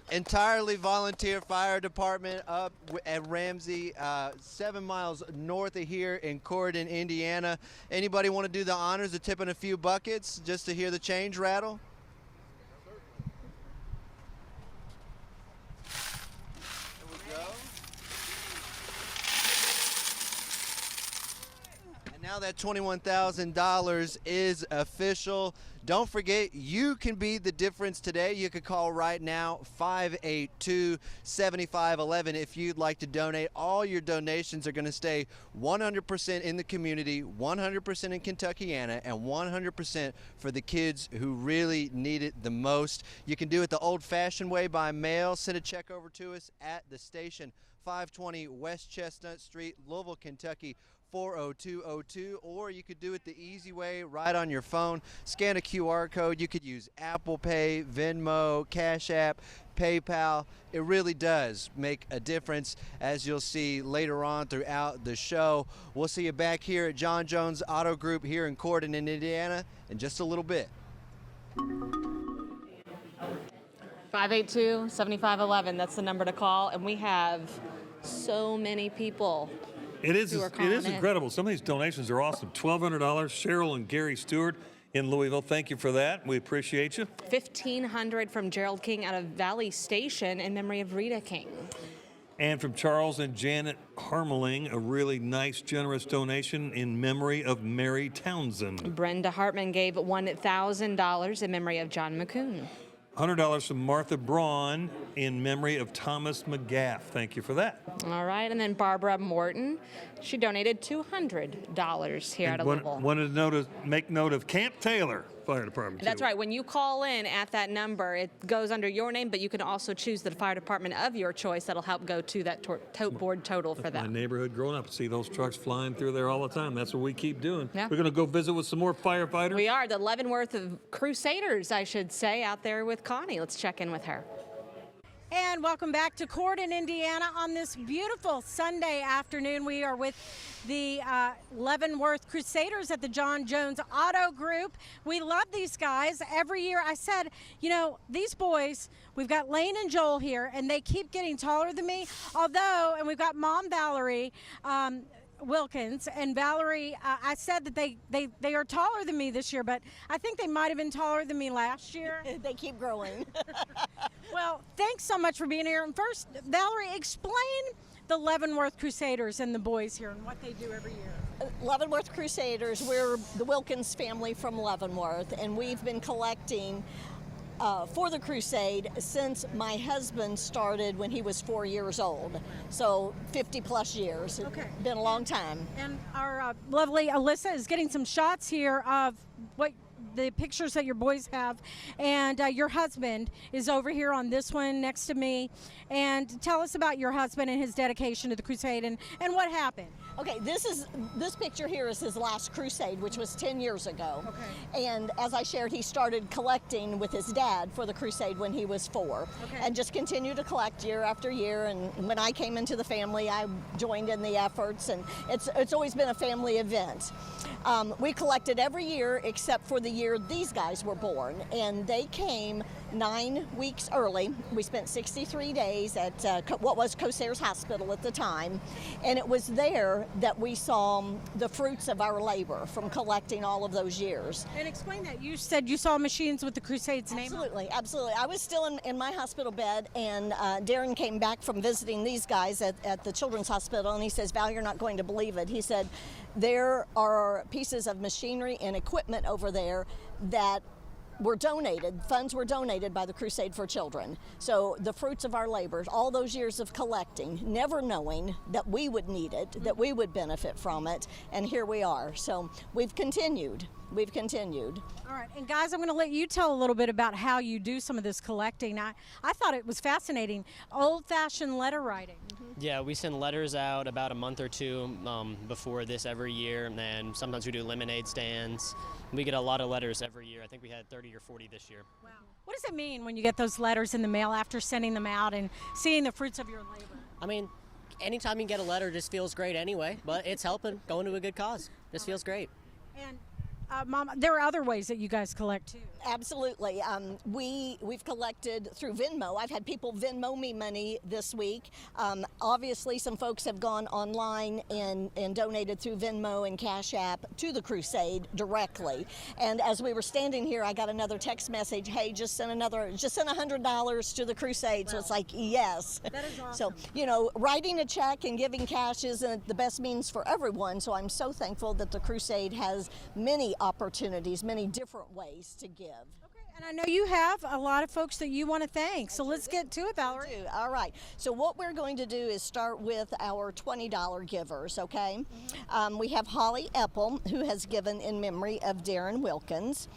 Entirely volunteer fire department up at Ramsey, 7 miles north of here in Corydon, Indiana. Anybody want to do the honors of tipping a few buckets just to hear the change rattle? Now that $21,000 is official. Don't forget, you can be the difference today. You can call right now, 582-7511, if you'd like to donate. All your donations are going to stay 100% in the community, 100% in Kentuckiana, and 100% for the kids who really need it the most. You can do it the old-fashioned way by mail. Send a check over to us at the station, 520 West Chestnut Street, Louisville, Kentucky, 40202, or you could do it the easy way right on your phone. Scan a QR code. You could use Apple Pay, Venmo, Cash App, PayPal. It really does make a difference, as you'll see later on throughout the show. We'll see you back here at John Jones Auto Group here in Corydon, Indiana, in just a little bit. 582-7511, that's the number to call, and we have so many people. It is who are calling in. incredible. Some of these donations are awesome. $1,200. Cheryl and Gary Stewart in Louisville, thank you for that. We appreciate you. $1,500 from Gerald King out of Valley Station in memory of Rita King. And from Charles and Janet Harmeling, a really nice, generous donation in memory of Mary Townsend. Brenda Hartman gave $1,000 in memory of John McCoon. $100 from Martha Braun in memory of Thomas McGaff. Thank you for that. All right, and then Barbara Morton, she donated $200 here out of Louisville. Wanted to make note of Camp Taylor Fire Department. That's right. When you call in at that number, it goes under your name, but you can also choose the fire department of your choice. That'll help go to that tote board total for that. My neighborhood growing up, see those trucks flying through there all the time. That's what we keep doing. Yeah. We're going to go visit with some more firefighters. We are, the Leavenworth of Crusaders, I should say, out there with Connie. Let's check in with her. And welcome back to Corydon, Indiana. On this beautiful Sunday afternoon, we are with the Leavenworth Crusaders at the John Jones Auto Group. We love these guys. Every year I said, you know, these boys, we've got Lane and Joel here, and they keep getting taller than me. Although, and we've got Mom Valerie Wilkins, and Valerie, I said that they are taller than me this year, but I think they might have been taller than me last year. They keep growing. Well, thanks so much for being here. And first, Valerie, explain the Leavenworth Crusaders and the boys here and what they do every year. Leavenworth Crusaders, we're the Wilkins family from Leavenworth, and we've been collecting for the crusade since my husband started when he was 4 years old. So 50 plus years. Okay. It's been a long time. And our lovely Alyssa is getting some shots here of what the pictures that your boys have, and your husband is over here on this one next to me. And tell us about your husband and his dedication to the crusade and what happened. Okay, this picture here is his last crusade, which was 10 years ago. Okay. And as I shared, he started collecting with his dad for the crusade when he was 4. Okay. And just continued to collect year after year. And when I came into the family, I joined in the efforts, and it's always been a family event. We collected every year except for the year these guys were born, and they came 9 weeks early. We spent 63 days at what was Cosair's Hospital at the time, and it was there that we saw the fruits of our labor from collecting all of those years. And explain that. You said you saw machines with the Crusade's name on it. Absolutely, absolutely. I was still in my hospital bed, and Darren came back from visiting these guys at the Children's Hospital, and he says, "Val, you're not going to believe it." He said, "There are pieces of machinery and equipment over there that were donated, funds were donated by the Crusade for Children. So the fruits of our labors, all those years of collecting, never knowing that we would need it, that we would benefit from it, and here we are. So we've continued. We've continued. All right, and guys, I'm going to let you tell a little bit about how you do some of this collecting. I thought it was fascinating. Old-fashioned letter writing. Yeah, we send letters out about a month or two before this every year, and then sometimes we do lemonade stands. We get a lot of letters every year. I think we had 30 or 40 this year. Wow. What does it mean when you get those letters in the mail after sending them out and seeing the fruits of your labor? I mean, anytime you get a letter just feels great anyway, but it's helping, going to a good cause. This feels great. And Mom, there are other ways that you guys collect too. Absolutely. We've collected through Venmo. I've had people Venmo me money this week. Obviously, some folks have gone online and donated through Venmo and Cash App to the Crusade directly. And as we were standing here, I got another text message. Hey, just send $100 to the Crusade. Wow. So it's like, yes. That is awesome. So, writing a check and giving cash isn't the best means for everyone. So I'm so thankful that the Crusade has many opportunities, many different ways to give. Okay, and I know you have a lot of folks that you want to thank, so let's get to it, Valerie. All right, so what we're going to do is start with our $20 givers, okay? We have Holly Eppel, who has given in memory of Darren Wilkins.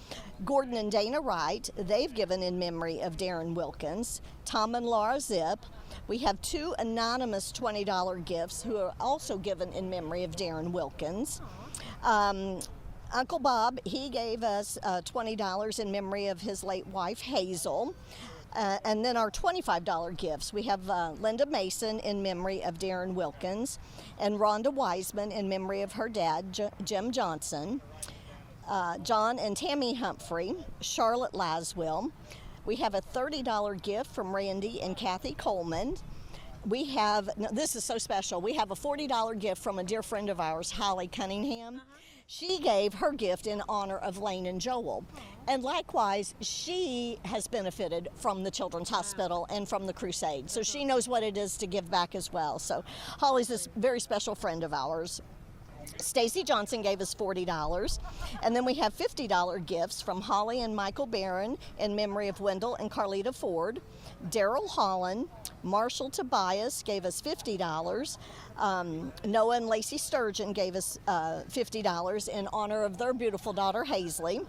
Gordon and Dana Wright, they've given in memory of Darren Wilkins. Tom and Laura Zip. We have two anonymous $20 gifts who are also given in memory of Darren Wilkins. Uncle Bob, he gave us $20 in memory of his late wife, Hazel. And then our $25 gifts, we have Linda Mason in memory of Darren Wilkins, and Rhonda Wiseman in memory of her dad, Jim Johnson. John and Tammy Humphrey, Charlotte Laswell. We have a $30 gift from Randy and Kathy Coleman. We have, now this is so special, we have a $40 gift from a dear friend of ours, Holly Cunningham. She gave her gift in honor of Lane and Joel. And likewise, she has benefited from the Children's Hospital and from the Crusade. So she knows what it is to give back as well. So Holly's this very special friend of ours. Stacy Johnson gave us $40. And then we have $50 gifts from Holly and Michael Barron in memory of Wendell and Carlita Ford. Daryl Holland, Marshall Tobias gave us $50. Noah and Lacey Sturgeon gave us $50 in honor of their beautiful daughter, Hazley.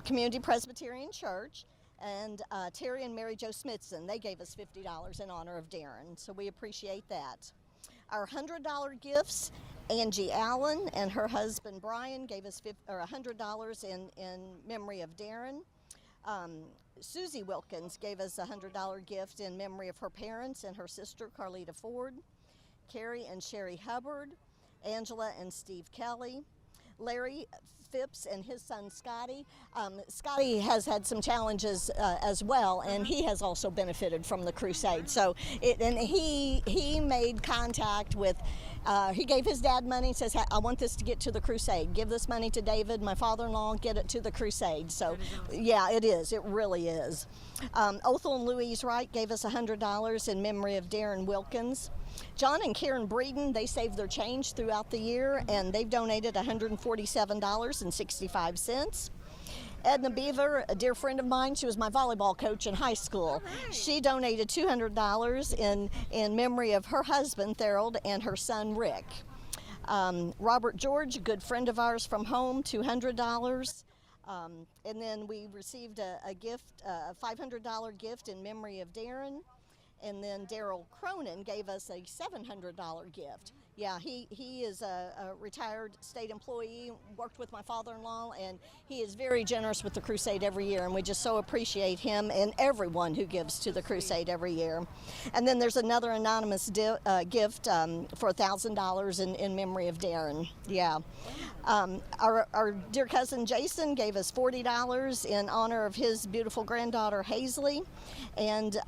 Community Presbyterian Church and Terry and Mary Jo Smithson, they gave us $50 in honor of Darren, so we appreciate that. Our $100 gifts, Angie Allen and her husband Brian gave us $100 in memory of Darren. Susie Wilkins gave us a $100 gift in memory of her parents and her sister Carlita Ford. Carrie and Sherry Hubbard, Angela and Steve Kelly, Larry Phipps and his son Scotty. Scotty has had some challenges as well, and he has also benefited from the Crusade. So, he made contact with. He gave his dad money and says, I want this to get to the Crusade. Give this money to David, my father-in-law, get it to the Crusade. So, yeah, it is. It really is. Othel and Louise Wright gave us $100 in memory of Darren Wilkins. John and Karen Breeden, they saved their change throughout the year, and they've donated $147.65. Edna Beaver, a dear friend of mine, she was my volleyball coach in high school. Right. She donated $200 in memory of her husband, Therold, and her son, Rick. Robert George, a good friend of ours from home, $200. And then we received a gift, a $500 gift in memory of Darren. And then Daryl Cronin gave us a $700 gift. Yeah, he is a retired state employee, worked with my father-in-law, and he is very generous with the Crusade every year, and we just so appreciate him and everyone who gives to the Crusade every year. And then there's another anonymous gift for $1,000 in memory of Darren. Yeah. Our dear cousin Jason gave us $40 in honor of his beautiful granddaughter Hazley, and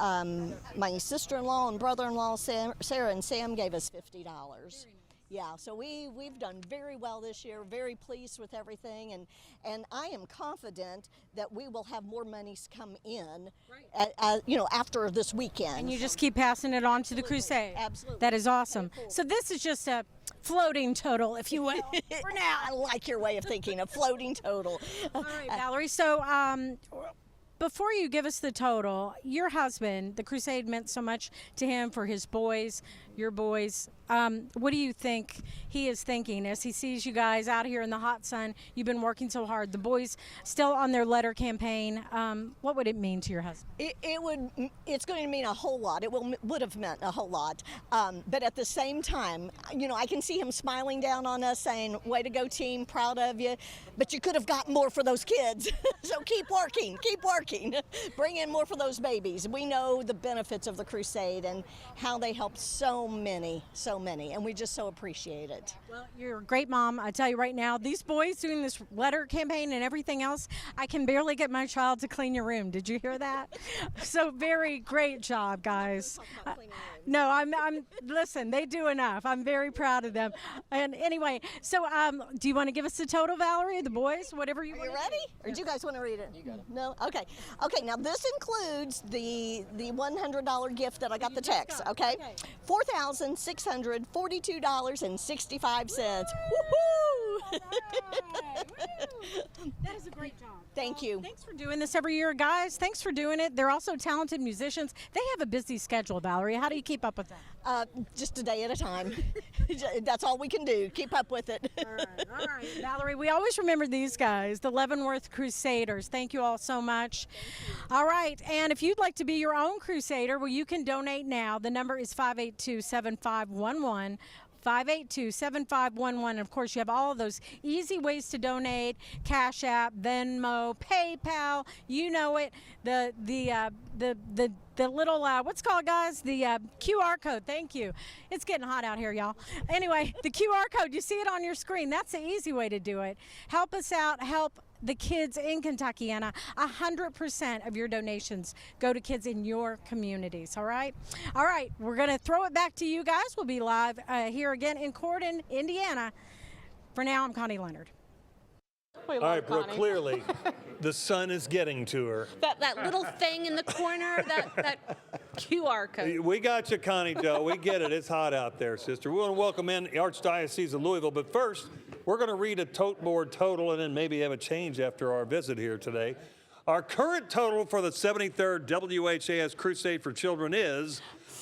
my sister-in-law and brother-in-law Sarah and Sam gave us $50. Yeah, so we've done very well this year, very pleased with everything, and I am confident that we will have more monies come in, after this weekend. And you just keep passing it on to the Crusade. Absolutely. That is awesome. So this is just a floating total, if you will, for now. I like your way of thinking, a floating total. All right, Valerie. So before you give us the total, your husband, the Crusade meant so much to him for his boys, your boys. What do you think he is thinking as he sees you guys out here in the hot sun? You've been working so hard. The boys still on their letter campaign. What would it mean to your husband? It's going to mean a whole lot. It would have meant a whole lot. But at the same time, I can see him smiling down on us saying, way to go team, proud of you. But you could have gotten more for those kids. So keep working. Bring in more for those babies. We know the benefits of the Crusade and how they help so many, and we just so appreciate it. Well, you're a great mom. I tell you right now, these boys doing this letter campaign and everything else, I can barely get my child to clean your room. Did you hear that? So very great job, guys. No, I'm listen, they do enough. I'm very proud of them. And anyway, so do you want to give us the total, Valerie, the boys, whatever you want? Are you ready? Or do you guys want to read it? You got it. No? Okay. Okay, now this includes the $100 gift that I got the text, okay? $4,642.65. Woohoo! That is a great job. Thank you. Thanks for doing this every year, guys. Thanks for doing it. They're also talented musicians. They have a busy schedule, Valerie. How do you keep up with that? Just a day at a time. That's all we can do. Keep up with it. All right, Valerie, we always remember these guys, the Leavenworth Crusaders. Thank you all so much. All right, and if you'd like to be your own Crusader, well, you can donate now. The number is 582-7511. 582-7511. Of course, you have all of those easy ways to donate: Cash App, Venmo, PayPal. You know it. The little what's it called, guys? The QR code. Thank you. It's getting hot out here, y'all. Anyway, the QR code. You see it on your screen. That's the easy way to do it. Help us out. Help the kids in Kentuckiana. 100% of your donations go to kids in your communities. All right. We're gonna throw it back to you guys. We'll be live here again in Corden, Indiana. For now, I'm Connie Leonard. All right, Brooke, clearly the sun is getting to her. That little thing in the corner, that QR code. We got you, Connie Joe. We get it. It's hot out there, sister. We want to welcome in the Archdiocese of Louisville, but first, we're going to read a tote board total and then maybe have a change after our visit here today. Our current total for the 73rd WHAS Crusade for Children is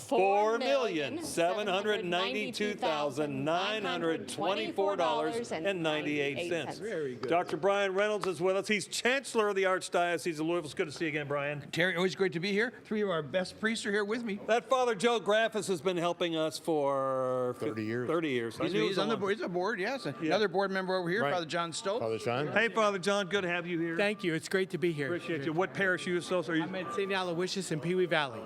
$4,792,924.98. Very good. Dr. Brian Reynolds is with us. He's Chancellor of the Archdiocese of Louisville. It's good to see you again, Brian. Terry, always great to be here. Three of our best priests are here with me. That Father Joe Graffis has been helping us for 30 years. 30 years. He's on the board. He's a board, yes. Another board member over here, Right. Father John Stope. Father John. Hey, Father John, good to have you here. Thank you. It's great to be here. Appreciate you. What parish are you associated? I'm at St. Aloysius in Pewee Valley.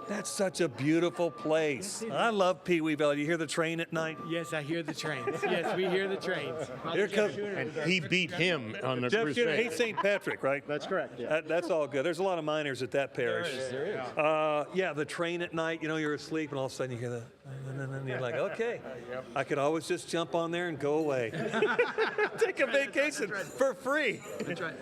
That's such a beautiful place. I love Pee Wee Valley. You hear the train at night? Yes, I hear the trains. Yes, we hear the trains. Here comes. And he beat him on the Jeff crusade. Shooter, he's St. Patrick, right? That's correct. Yeah. That's all good. There's a lot of miners at that parish. There is. Yeah, the train at night, you're asleep and all of a sudden you hear that, and you're like, okay, I could always just jump on there and go away. Take a vacation for free. That's right.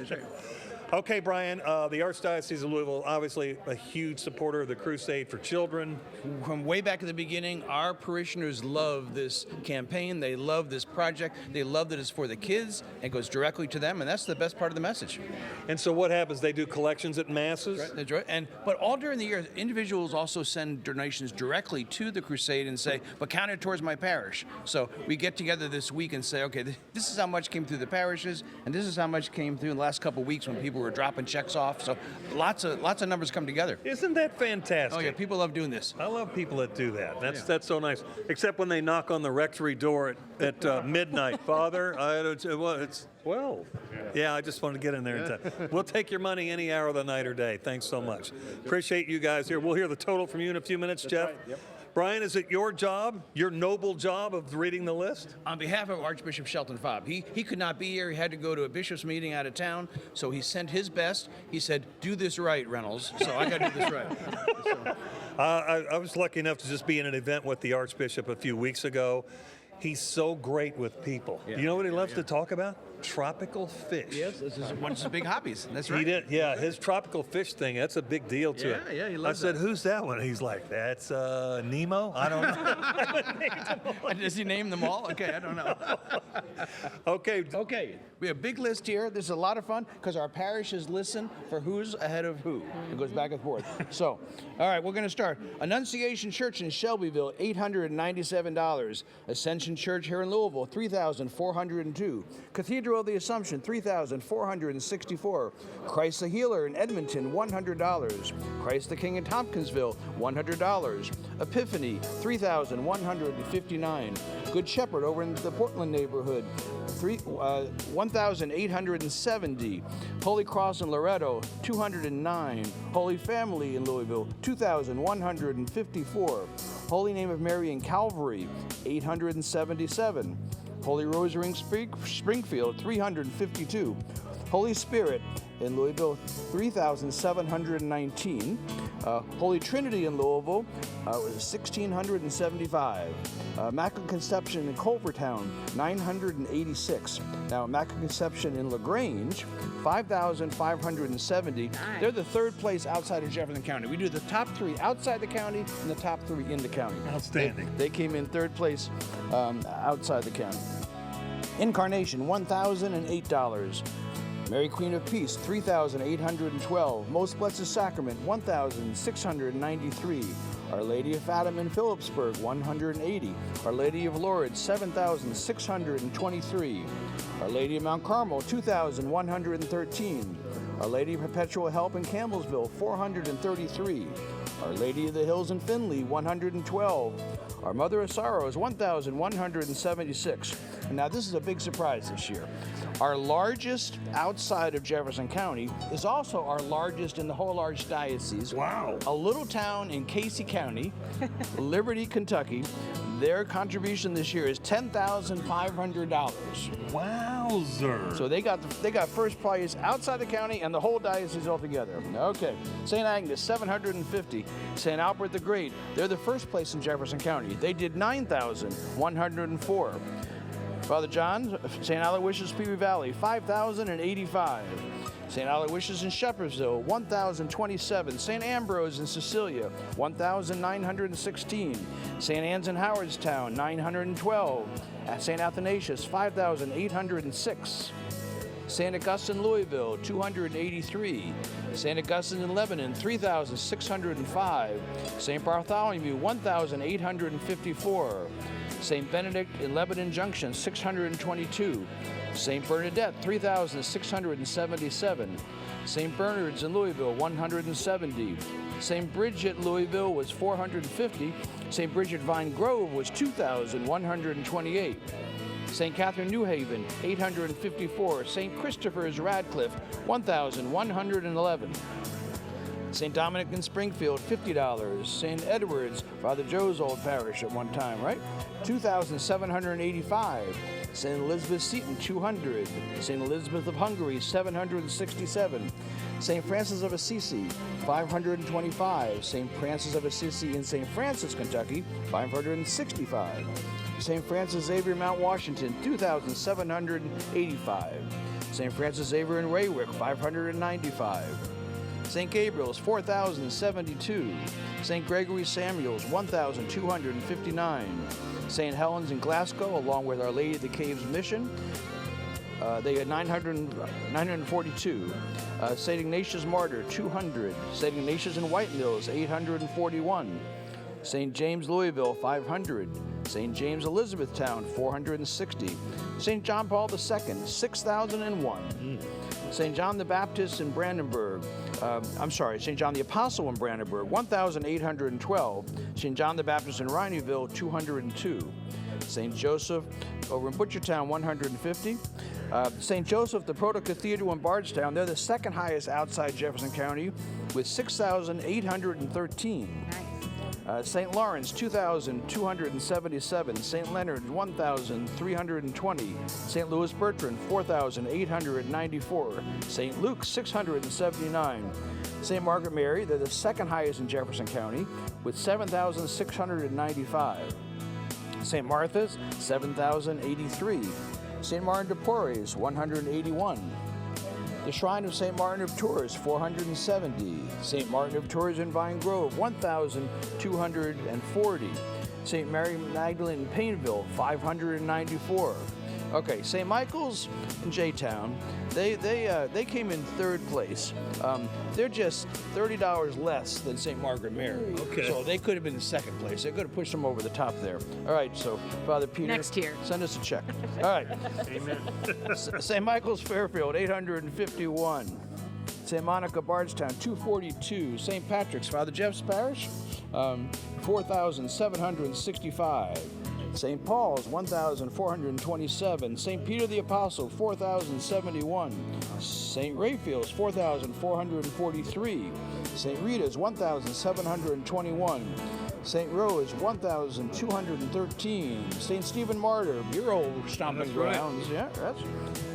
Okay, Brian, the Archdiocese of Louisville, obviously a huge supporter of the Crusade for Children. From way back at the beginning, our parishioners love this campaign. They love this project. They love that it's for the kids. It goes directly to them, and that's the best part of the message. And so what happens? They do collections at masses? That's right. But all during the year, individuals also send donations directly to the Crusade and say, but count it towards my parish. So we get together this week and say, okay, this is how much came through the parishes, and this is how much came through in the last couple of weeks when people were dropping checks off. So lots of numbers come together. Isn't that fantastic? Oh yeah, people love doing this. I love people that do that. That's so nice. Except when they knock on the rectory door at midnight. Father, it's 12. Yeah, I just want to get in there in time. We'll take your money any hour of the night or day. Thanks so much. Appreciate you guys here. We'll hear the total from you in a few minutes, Jeff. Right. Yep. Brian, is it your job, your noble job of reading the list? On behalf of Archbishop Shelton Fobb, he could not be here. He had to go to a bishop's meeting out of town, so he sent his best. He said, do this right, Reynolds. So I got to do this right. I was lucky enough to just be in an event with the Archbishop a few weeks ago. He's so great with people. Yeah. You know what he loves to talk about? Tropical fish. Yes, this is one of his big hobbies. That's right. He did, yeah. His tropical fish thing, that's a big deal to him. Yeah, he loves I said, that. who's that one? He's like, that's Nemo? I don't know. Does he name them all? Okay, I don't know. Okay. We have a big list here. This is a lot of fun because our parishes listen for who's ahead of who. It goes back and forth. So, all right, we're going to start. Annunciation Church in Shelbyville, $897. Ascension Church here in Louisville, $3,402. Cathedral of the Assumption, $3,464. Christ the Healer in Edmonton, $100. Christ the King in Tompkinsville, $100. Epiphany, $3,159. Good Shepherd over in the Portland neighborhood, $1,870. Holy Cross in Loretto, $209. Holy Family in Louisville, $2,154. Holy Name of Mary in Calvary, $877. Holy Rosary in Springfield, $352. Holy Spirit in Louisville, $3,719. Holy Trinity in Louisville was $1,675. Immaculate Conception in Culvertown, $986. Now, Immaculate Conception in LaGrange, $5,570. They're the third place outside of Jefferson County. We do the top three outside the county and the top three in the county. Outstanding. They came in third place outside the county. Incarnation, $1,008. Mary Queen of Peace, $3,812. Most Blessed Sacrament, $1,693. Our Lady of Fatima in Phillipsburg, $180. Our Lady of Lourdes, $7,623. Our Lady of Mount Carmel, $2,113. Our Lady of Perpetual Help in Campbellsville, $433. Our Lady of the Hills in Findlay, $112. Our Mother of Sorrows, $1,176. And now this is a big surprise this year. Our largest outside of Jefferson County is also our largest in the whole archdiocese. Wow. A little town in Casey County, Liberty, Kentucky. Their contribution this year is $10,500. Wowzer. So they got first prize outside the county and the whole diocese altogether. Okay. St. Agnes, $750. St. Albert the Great, they're the first place in Jefferson County. They did $9,104. Father John, St. Aloysius, Peewee Valley, $5,085. St. Aloysius in Shepherdsville, $1,027. St. Ambrose in Cecilia, $1,916. St. Anne's in Howardstown, $912. St. Athanasius, $5,806. St. Augustine, Louisville, $283. St. Augustine in Lebanon, $3,605. St. Bartholomew, $1,854. St. Benedict in Lebanon Junction, $622. St. Bernadette, $3,677. St. Bernard's in Louisville, $170. St. Bridget, Louisville was $450. St. Bridget Vine Grove was $2,128. St. Catherine, New Haven, $854. St. Christopher's, Radcliffe, $1,111. St. Dominic in Springfield, $50. St. Edward's, Father Joe's old parish at one time, right? $2,785. St. Elizabeth Seton, $200. St. Elizabeth of Hungary, $767. St. Francis of Assisi, $525. St. Francis of Assisi in St. Francis, Kentucky, $565. St. Francis Xavier, Mount Washington, $2,785. St. Francis Xavier in Raywick, $595. St. Gabriel's, $4,072. St. Gregory Samuel's, $1,259. St. Helens in Glasgow, along with Our Lady of the Caves Mission, they had 942. St. Ignatius Martyr, 200. St. Ignatius in White Mills, 841. St. James Louisville, 500. St. James Elizabethtown, 460. St. John Paul II, 6,001. St. John the Baptist in Brandenburg, St. John the Apostle in Brandenburg, 1,812. St. John the Baptist in Rhineyville, 202. St. Joseph over in Butchertown, 150. St. Joseph, the Proto Cathedral in Bardstown, they're the second highest outside Jefferson County with 6,813. St. Lawrence, 2,277. St. Leonard, 1,320. St. Louis Bertrand, 4,894. St. Luke, 679. St. Margaret Mary, they're the second highest in Jefferson County with 7,695. St. Martha's, 7,083. St. Martin de Porres, 181. The Shrine of St. Martin of Tours, 470. St. Martin of Tours in Vine Grove, 1,240. St. Mary Magdalene in Painville, 594. Okay, St. Michael's in J-Town, they came in third place. They're just $30 less than St. Margaret Mary. Okay. So they could have been in second place. They could have pushed them over the top there. All right, so Father Peter, Next year. send us a check. All right. Amen. St. Michael's Fairfield, 851. St. Monica Bardstown, 242. St. Patrick's, Father Jeff's Parish, 4,765. St. Paul's, 1,427. St. Peter the Apostle, 4,071. St. Raphael's, 4,443. St. Rita's, 1,721. St. Rose, 1,213. St. Stephen Martyr, your old stomping grounds. Yeah, that's.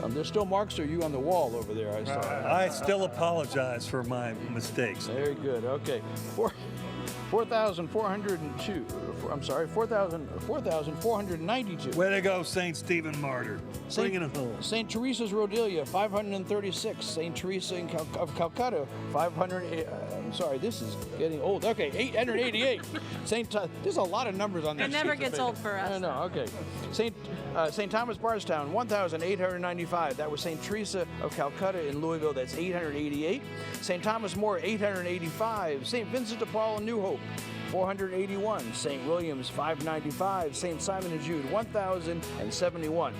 There's still marks of you on the wall over there, I saw. I still apologize for my mistakes. Very good. Okay. 4,402. I'm sorry, 4,492. Way to go, St. Stephen Martyr. Bringing it home. St. Teresa's Rhodelia, 536. St. Teresa of Calcutta, 500. I'm sorry, this is getting old. Okay, 888. There's a lot of numbers on this. It never gets old for us. I know. Okay. St. Thomas Bardstown, 1,895. That was St. Teresa of Calcutta in Louisville. That's 888. St. Thomas More, 885. St. Vincent de Paul in New Hope, 481. St. William's, 595. St. Simon and Jude, 1,071.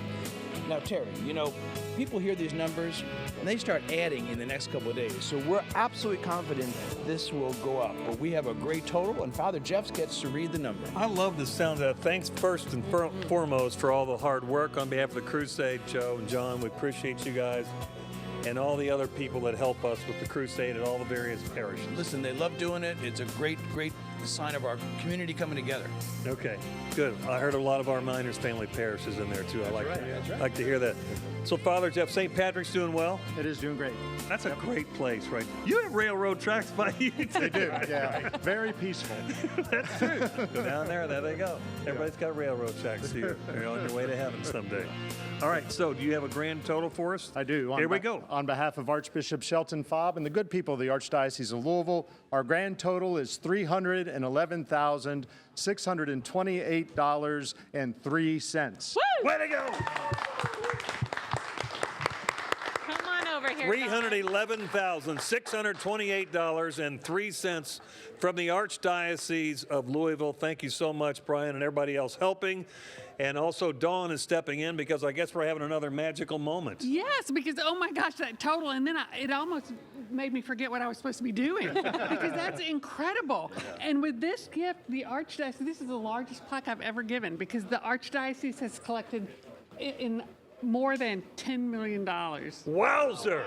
Now, Terry, you know, people hear these numbers and they start adding in the next couple of days. So we're absolutely confident this will go up. But we have a great total, and Father Jeff gets to read the number. I love the sound of that. Thanks first and foremost for all the hard work on behalf of the Crusade, Joe and John. We appreciate you guys and all the other people that help us with the Crusade at all the various parishes. Listen, they love doing it. It's a great sign of our community coming together. Okay, good. I heard a lot of our Miners family parishes in there too. I like that. That's right. Like to hear that. So Father Jeff, St. Patrick's doing well? It is doing great. That's a great place, right? You have railroad tracks by you too. They do, yeah. Very peaceful. That's true. Go down there they go. Everybody's got railroad tracks here. You're on your way to heaven someday. All right, so do you have a grand total for us? I do. Here we go. On behalf of Archbishop Shelton Fobb and the good people of the Archdiocese of Louisville, our grand total is $311,628.03. Way to go! Come on over here. $311,628.03 from the Archdiocese of Louisville. Thank you so much, Brian, and everybody else helping. And also Dawn is stepping in because I guess we're having another magical moment. Yes, because oh my gosh, that total, and then it almost made me forget what I was supposed to be doing because that's incredible. And with this gift, the Archdiocese, this is the largest plaque I've ever given because the Archdiocese has collected in more than $10 million. Wowzer!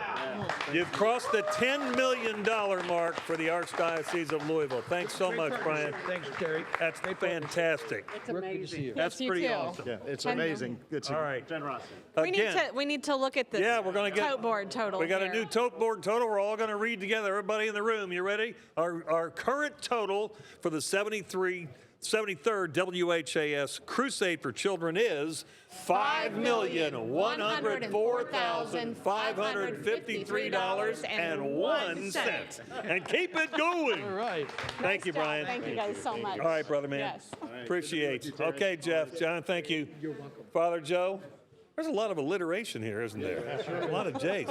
You've crossed the $10 million mark for the Archdiocese of Louisville. Thanks so much, Brian. Thanks, Terry. That's fantastic. It's amazing. That's pretty awesome. Yeah, it's amazing. It's All right. generosity. We need to look at this we're gonna get tote board total. We got here. a new tote board total. We're all going to read together. Everybody in the room, you ready? Our current total for the 73rd WHAS Crusade for Children is $5,104,553.01. And keep it going. All right. Thank you, Brian. Thank you guys so much. All right, brother man. Yes. Appreciate you. Okay, Jeff, John, thank you. You're welcome. Father Joe, there's a lot of alliteration here, isn't there? A lot of J's.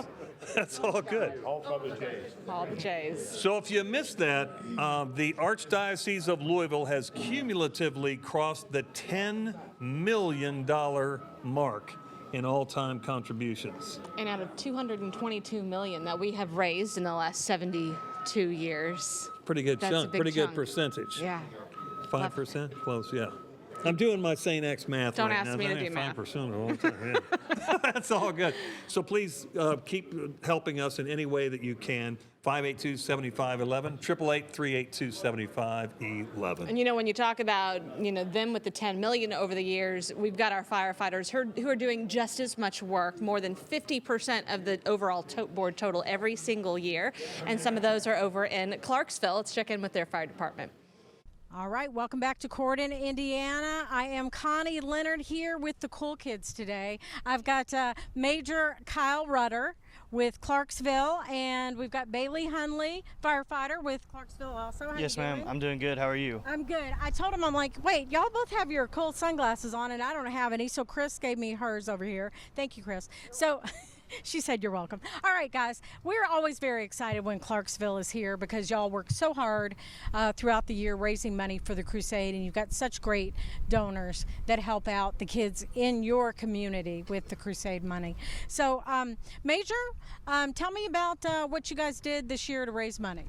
That's all good. All for the J's. All the J's. So if you missed that, the Archdiocese of Louisville has cumulatively crossed the $10 million mark in all-time contributions. And out of $222 million that we have raised in the last 72 years. Pretty good That's a chunk, big pretty good chunk. percentage. Yeah. 5%? Close, yeah. I'm doing my St. X math Don't right ask now. me to That do ain't math. 5% all the time. Yeah. That's all good. So please keep helping us in any way that you can. 582-7511, 888-382-7511. And you know, when you talk about, them with the 10 million over the years, we've got our firefighters who are doing just as much work, more than 50% of the overall tote board total every single year. And some of those are over in Clarksville. Let's check in with their fire department. All right, welcome back to Corden, Indiana. I am Connie Leonard here with the cool kids today. I've got Major Kyle Rudder with Clarksville, and we've got Bailey Hunley, firefighter with Clarksville also. How Yes, you ma'am. doing? I'm doing good. How are you? I'm good. I told him, I'm like, wait, y'all both have your cool sunglasses on, and I don't have any, so Chris gave me hers over here. Thank you, Chris. So she said you're welcome. All right, guys, we're always very excited when Clarksville is here because y'all work so hard throughout the year raising money for the Crusade, and you've got such great donors that help out the kids in your community with the Crusade money. So, Major, tell me about what you guys did this year to raise money.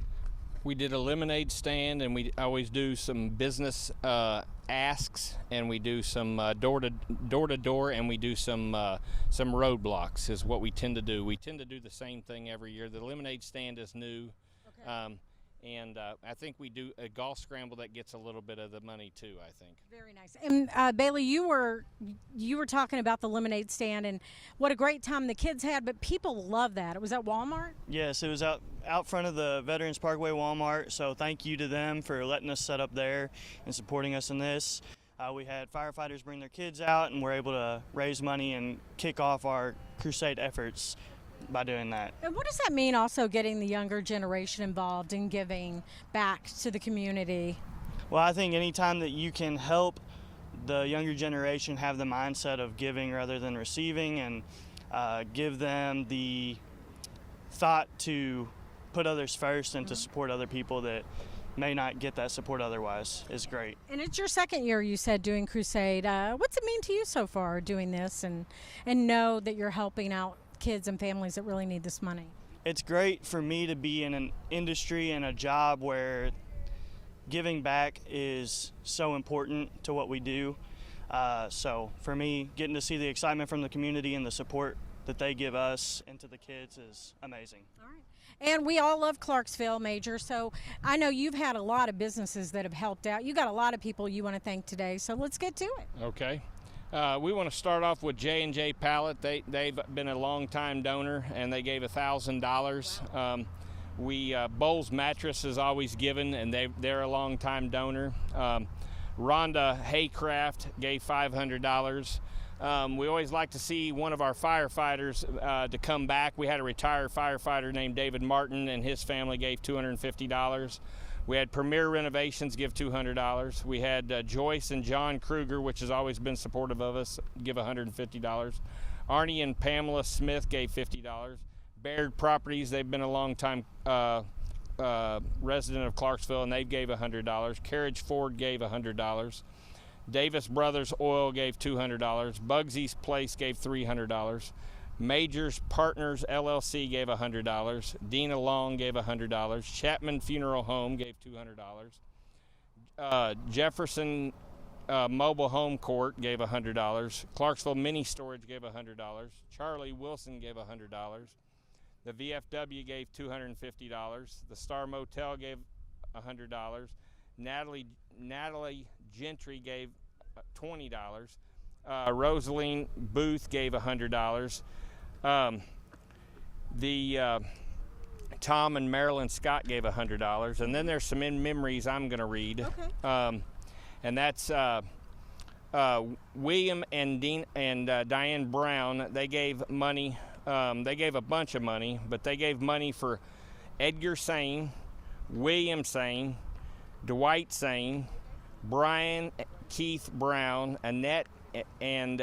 We did a lemonade stand, and we always do some business asks, and we do some door to door, and we do some roadblocks is what we tend to do. We tend to do the same thing every year. The lemonade stand is new, and I think we do a golf scramble that gets a little bit of the money too, I think. Very nice. And Bailey, you were talking about the lemonade stand and what a great time the kids had, but people love that. It was at Walmart? Yes, it was out front of the Veterans Parkway Walmart, so thank you to them for letting us set up there and supporting us in this. We had firefighters bring their kids out, and we're able to raise money and kick off our Crusade efforts by doing that. And what does that mean, also getting the younger generation involved in giving back to the community? Well, I think anytime that you can help the younger generation have the mindset of giving rather than receiving, and give them the thought to put others first and to support other people that may not get that support otherwise, is great. And it's your second year, you said, doing Crusade. What's it mean to you so far, doing this, and know that you're helping out kids and families that really need this money? It's great for me to be in an industry and a job where giving back is so important to what we do. So for me, getting to see the excitement from the community and the support that they give us and to the kids is amazing. All right. And we all love Clarksville, Major, so I know you've had a lot of businesses that have helped out. You got a lot of people you want to thank today, so let's get to it. Okay. We want to start off with J&J Pallet. They've been a long-time donor, and they gave $1,000. Bowles Mattress is always given, and they're a long-time donor. Rhonda Haycraft gave $500. We always like to see one of our firefighters to come back. We had a retired firefighter named David Martin, and his family gave $250. We had Premier Renovations give $200. We had Joyce and John Kruger, which has always been supportive of us, give $150. Arnie and Pamela Smith gave $50. Baird Properties, they've been a long time resident of Clarksville, and they gave $100. Carriage Ford gave $100. Davis Brothers Oil gave $200. Bugsy's Place gave $300. Majors Partners LLC gave $100. Dina Long gave $100. Chapman Funeral Home gave $200. Jefferson Mobile Home Court gave $100. Clarksville Mini Storage gave $100. Charlie Wilson gave $100. The VFW gave $250. The Star Motel gave $100. Natalie Gentry gave $20. Rosaline Booth gave $100. Tom and Marilyn Scott gave $100. And then there's some in memories I'm going to read. Okay. And that's William and Diane Brown. They gave money. They gave a bunch of money, but they gave money for Edgar Sane, William Sane, Dwight Sane, Brian Keith Brown, Annette M.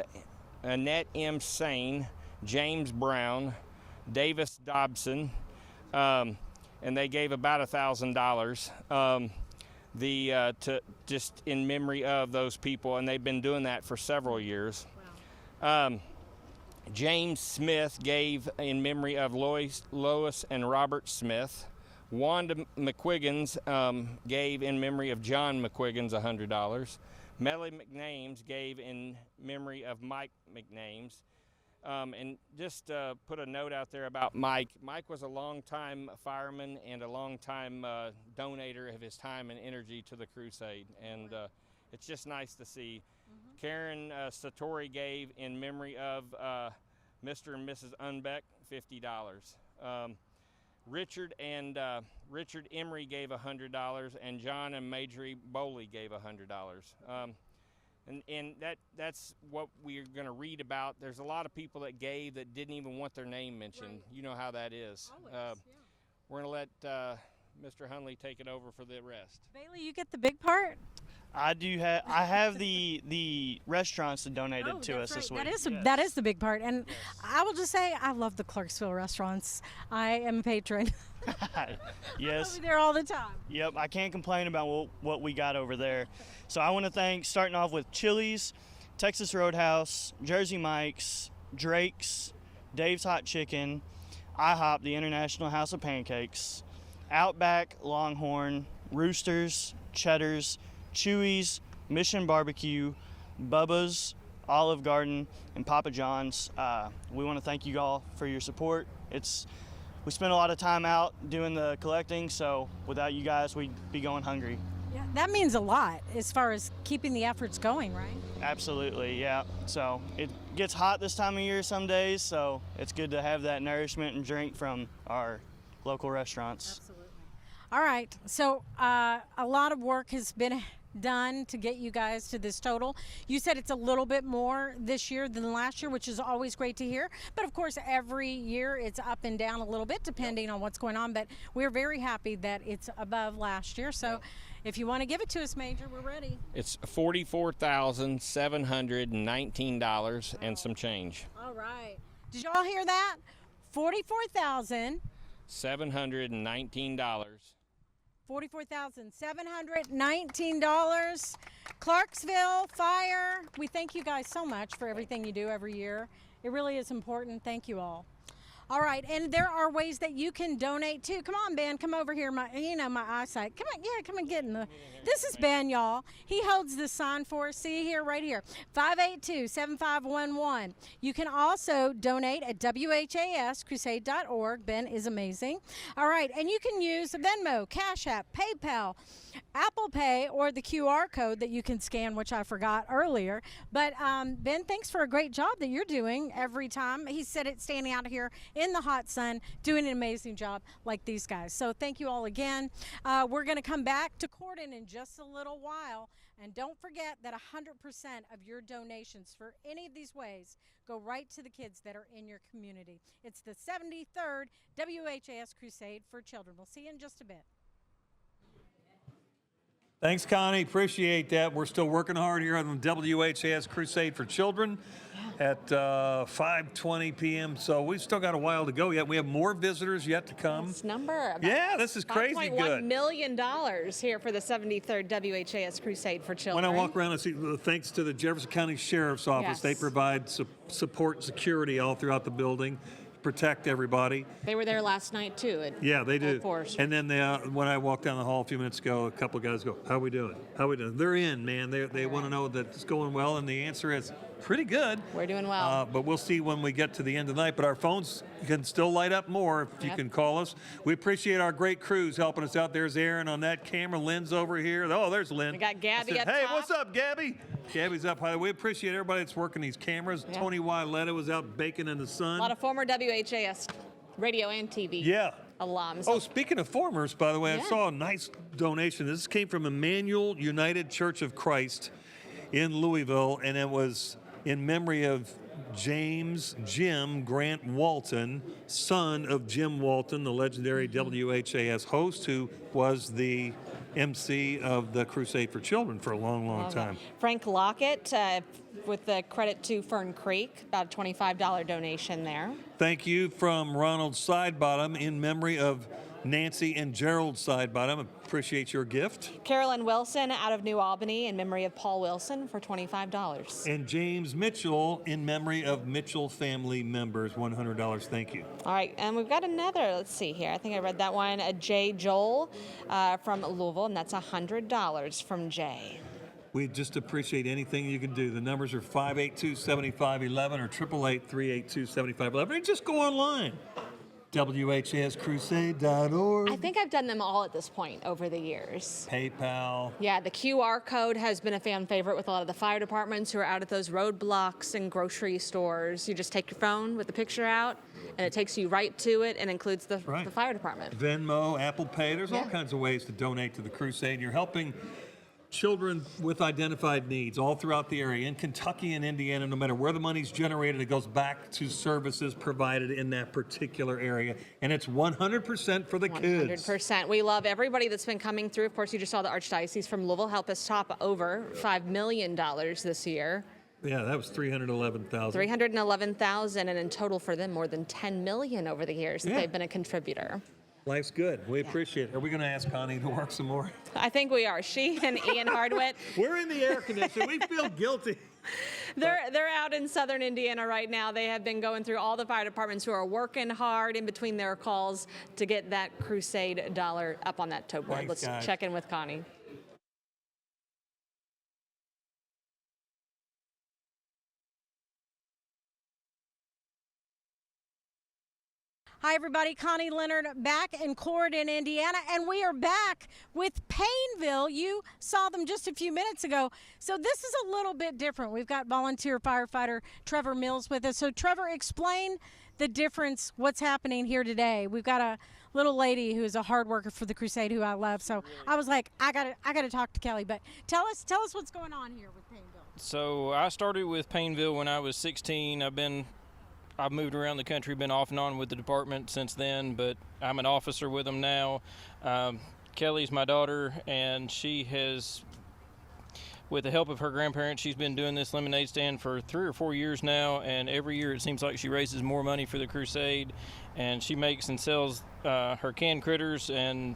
Sane, James Brown, Davis Dobson, and they gave about $1,000 to just in memory of those people, and they've been doing that for several years. Wow. James Smith gave in memory of Lois and Robert Smith. Wanda McQuiggins gave in memory of John McQuiggins $100. Melly McNames gave in memory of Mike McNames. And just put a note out there about Mike. Mike was a long-time fireman and a long-time donator of his time and energy to the Crusade. And it's just nice to see. Mm-hmm. Karen Satori gave in memory of Mr. and Mrs. Unbeck $50. Richard Emery gave $100, and John and Marjorie Bowley gave $100. And that's what we're going to read about. There's a lot of people that gave that didn't even want their name mentioned. Right. You know how that is. We're going to let Mr. Hunley take it over for the rest. Bailey, you get the big part? I have the restaurants that donated to us this week. That is the big part. And I will just say I love the Clarksville restaurants. I am a patron. Yes. I'll be there all the time. Yep, I can't complain about what we got over there. So I want to thank, starting off with Chili's, Texas Roadhouse, Jersey Mike's, Drake's, Dave's Hot Chicken, IHOP, the International House of Pancakes, Outback, Longhorn, Roosters, Cheddar's, Chewy's, Mission Barbecue, Bubba's, Olive Garden, and Papa John's. We want to thank you all for your support. We spent a lot of time out doing the collecting, so without you guys, we'd be going hungry. Yeah, that means a lot as far as keeping the efforts going, right? Absolutely, yeah. So it gets hot this time of year some days, so it's good to have that nourishment and drink from our local restaurants. Absolutely. All right, so a lot of work has been done to get you guys to this total. You said it's a little bit more this year than last year, which is always great to hear. But of course, every year it's up and down a little bit depending on what's going on. But we're very happy that it's above last year. So if you want to give it to us, Major, we're ready. It's $44,719 and some change. All right. Did y'all hear that? $44,719. $44,719. Clarksville Fire, we thank you guys so much for everything you do every year. It really is important. Thank you all. All right, and there are ways that you can donate too. Come on, Ben, come over here. My eyesight. Come on, come and get in the. This is Ben, y'all. He holds this sign for us. See here, right here, 582-7511. You can also donate at WHAScrusade.org. Ben is amazing. All right, and you can use Venmo, Cash App, PayPal, Apple Pay, or the QR code that you can scan, which I forgot earlier. But Ben, thanks for a great job that you're doing every time. He said it standing out here in the hot sun, doing an amazing job like these guys. So thank you all again. We're going to come back to Corden in just a little while. And don't forget that 100% of your donations for any of these ways go right to the kids that are in your community. It's the 73rd WHAS Crusade for Children. We'll see you in just a bit. Thanks, Connie. Appreciate that. We're still working hard here on the WHAS Crusade for Children at 5:20 p.m. So we've still got a while to go yet. We have more visitors yet to come. This number. Yeah, this is crazy good. $5.1 million here for the 73rd WHAS Crusade for Children. When I walk around and see, thanks to the Jefferson County Sheriff's Office, Yes. they provide support and security all throughout the building. Protect everybody. They were there last night too. Yeah, they do. Force. And then when I walked down the hall a few minutes ago, a couple of guys go, "How we doing? How we doing?" They're in, man. They want to know that it's going well, and the answer is pretty good. We're doing well. But we'll see when we get to the end of the night. But our phones can still light up more if you can call us. We appreciate our great crews helping us out. There's Aaron on that camera. Lynn's over here. Oh, there's Lynn. We got Gabby at Hey, top. what's up, Gabby? Gabby's up high. We appreciate everybody that's working these cameras. Yeah. Tony Wyletta was out baking in the sun. A lot of former WHAS radio and TV alums. Oh, speaking of formers, by the way, I saw a nice donation. This came from Emmanuel United Church of Christ in Louisville, and it was in memory of Jim Grant Walton, son of Jim Walton, the legendary WHAS host, who was the MC of the Crusade for Children for a long, long time. Frank Lockett, with the credit to Fern Creek, about a $25 donation there. Thank you from Ronald Sidebottom in memory of Nancy and Gerald Sidebottom. Appreciate your gift. Carolyn Wilson out of New Albany in memory of Paul Wilson for $25. And James Mitchell in memory of Mitchell family members, $100. Thank you. All right, and we've got another, let's see here. I think I read that one, Jay Joel from Louisville, and that's $100 from Jay. We just appreciate anything you can do. The numbers are 582-7511 or 888-382-7511. And just go online. WHAScrusade.org. I think I've done them all at this point over the years. PayPal. Yeah, the QR code has been a fan favorite with a lot of the fire departments who are out at those roadblocks and grocery stores. You just take your phone with the picture out, and it takes you right to it and includes the fire department. Venmo, Apple Pay. There's all kinds of ways to donate to the Crusade. You're helping children with identified needs all throughout the area in Kentucky and Indiana. No matter where the money's generated, it goes back to services provided in that particular area, and it's 100% for the kids. 100%. We love everybody that's been coming through. Of course, you just saw the Archdiocese from Louisville help us top over $5 million this year. Yeah, that was 311,000. 311,000, and in total for them, more than 10 million over the years that they've been a contributor. Life's good. We appreciate it. Are we going to ask Connie to work some more? I think we are. She and Ian Hardwitt. We're in the air conditioning. We feel guilty. They're out in southern Indiana right now. They have been going through all the fire departments who are working hard in between their calls to get that Crusade dollar up on that tote board. Thanks, Let's guys. check in with Connie. Hi, everybody. Connie Leonard back in Corydon, Indiana, and we are back with Painville. You saw them just a few minutes ago. So this is a little bit different. We've got volunteer firefighter Trevor Mills with us. So Trevor, explain the difference, what's happening here today. We've got a little lady who is a hard worker for the Crusade who I love. So I was like, I gotta talk to Kelly. But tell us what's going on here with Painville. So I started with Painville when I was 16. I've moved around the country, been off and on with the department since then, but I'm an officer with them now. Kelly's my daughter, and she has, with the help of her grandparents, she's been doing this lemonade stand for 3 or 4 years now, and every year it seems like she raises more money for the Crusade, and she makes and sells her canned critters and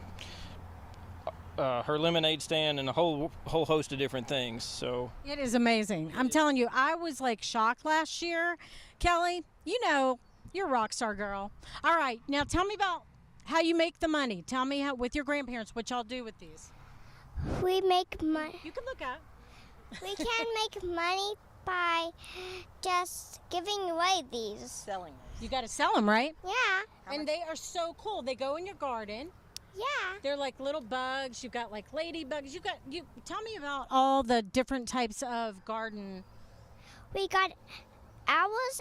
her lemonade stand and a whole host of different things. So It is amazing. I'm telling you, I was like shocked last year. Kelly, you know, you're a rock star girl. All right, now tell me about how you make the money. Tell me how, with your grandparents, what y'all do with these. We make money. You can look up. We can make money by just giving away these. Selling them. You got to sell them, right? Yeah. And they are so cool. They go in your garden. Yeah. They're like little bugs. You've got like ladybugs. You tell me about all the different types of garden. We got owls.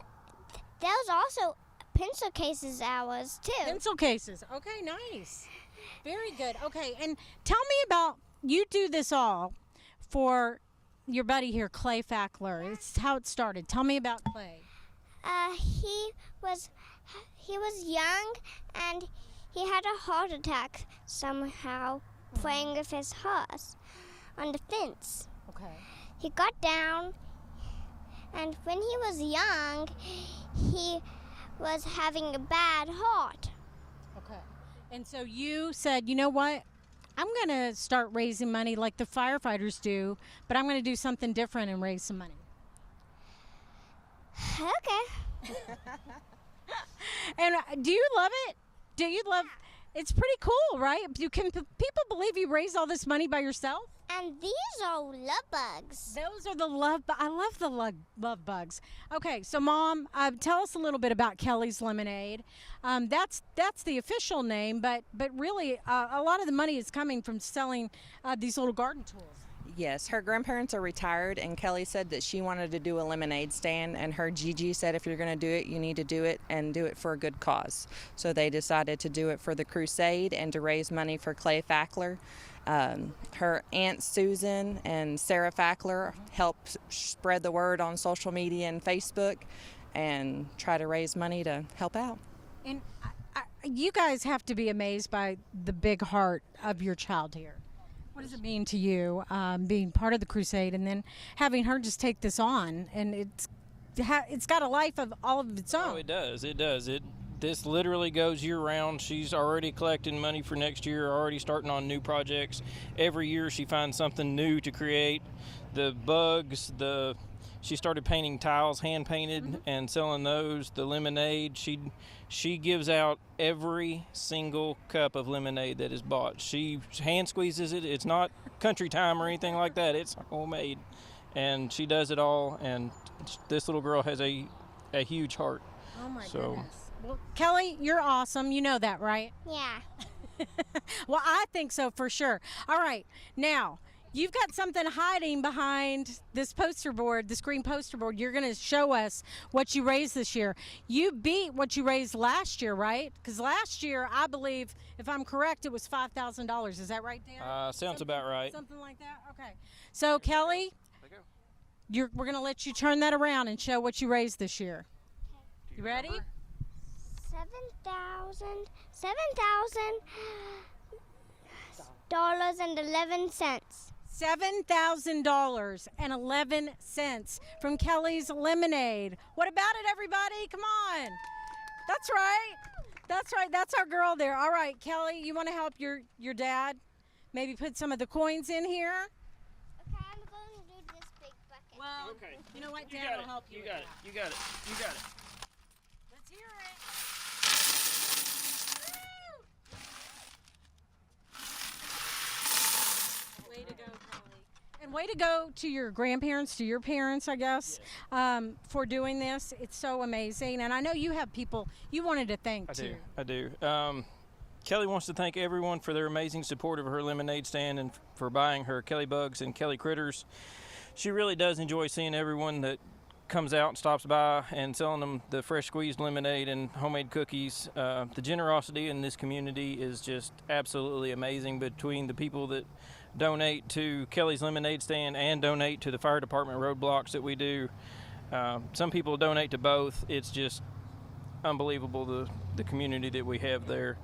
There's also pencil cases owls too. Pencil cases. Okay, nice. Very good. Okay, and tell me about, you do this all for your buddy here, Clay Fackler. It's how it started. Tell me about Clay. He was young and he had a heart attack somehow playing with his horse on the fence. Okay. He got down, and when he was young, he was having a bad heart. Okay. And so you said, you know what? I'm going to start raising money like the firefighters do, but I'm going to do something different and raise some money. Okay. And do you love it? Do you love? It's pretty cool, right? Can people believe you raised all this money by yourself? And these are love bugs. Those are the I love the love bugs. Okay, so Mom, tell us a little bit about Kelly's Lemonade. That's the official name, but really a lot of the money is coming from selling these little garden tools. Yes, her grandparents are retired, and Kelly said that she wanted to do a lemonade stand, and her Gigi said if you're going to do it, you need to do it and do it for a good cause. So they decided to do it for the Crusade and to raise money for Clay Fackler. Her Aunt Susan and Sarah Fackler help spread the word on social media and Facebook and try to raise money to help out. And you guys have to be amazed by the big heart of your child here. What does it mean to you, being part of the Crusade and then having her just take this on? And it's got a life of all of its own. Oh, it does. It does. This literally goes year-round. She's already collecting money for next year, already starting on new projects. Every year she finds something new to create. The bugs, she started painting tiles, hand-painted, and selling those. The lemonade, she gives out every single cup of lemonade that is bought. She hand squeezes it. It's not country time or anything like that. It's homemade, and she does it all. And this little girl has a a huge heart. Oh my So, goodness. Well, Kelly, you're awesome. You know that, right? Yeah. Well, I think so for sure. All right. Now, you've got something hiding behind this poster board, this green poster board. You're going to show us what you raised this year. You beat what you raised last year, right? Because last year, I believe, if I'm correct, it was $5,000. Is that right, Dan? sounds about right. Something like that? Okay. So, Kelly, we're going to let you turn that around and show what you raised this year. You ready? $7,011. $7,011 from Kelly's Lemonade. What about it, everybody? Come on. That's right. That's right. That's our girl there. All right, Kelly, you want to help your dad maybe put some of the coins in here? Okay, I'm going to do this big bucket. Well, okay. You know what? Dad will help you. You got it. You got it. You got it. Let's hear it. Way to go, Kelly. And way to go to your grandparents, to your parents, I guess, for doing this. It's so amazing. And I know you have people you wanted to thank, too. I do. Kelly wants to thank everyone for their amazing support of her lemonade stand and for buying her Kelly Bugs and Kelly Critters. She really does enjoy seeing everyone that comes out and stops by and selling them the fresh squeezed lemonade and homemade cookies. The generosity in this community is just absolutely amazing between the people that donate to Kelly's Lemonade Stand and donate to the fire department roadblocks that we do. Some people donate to both. It's just unbelievable the community that we have there.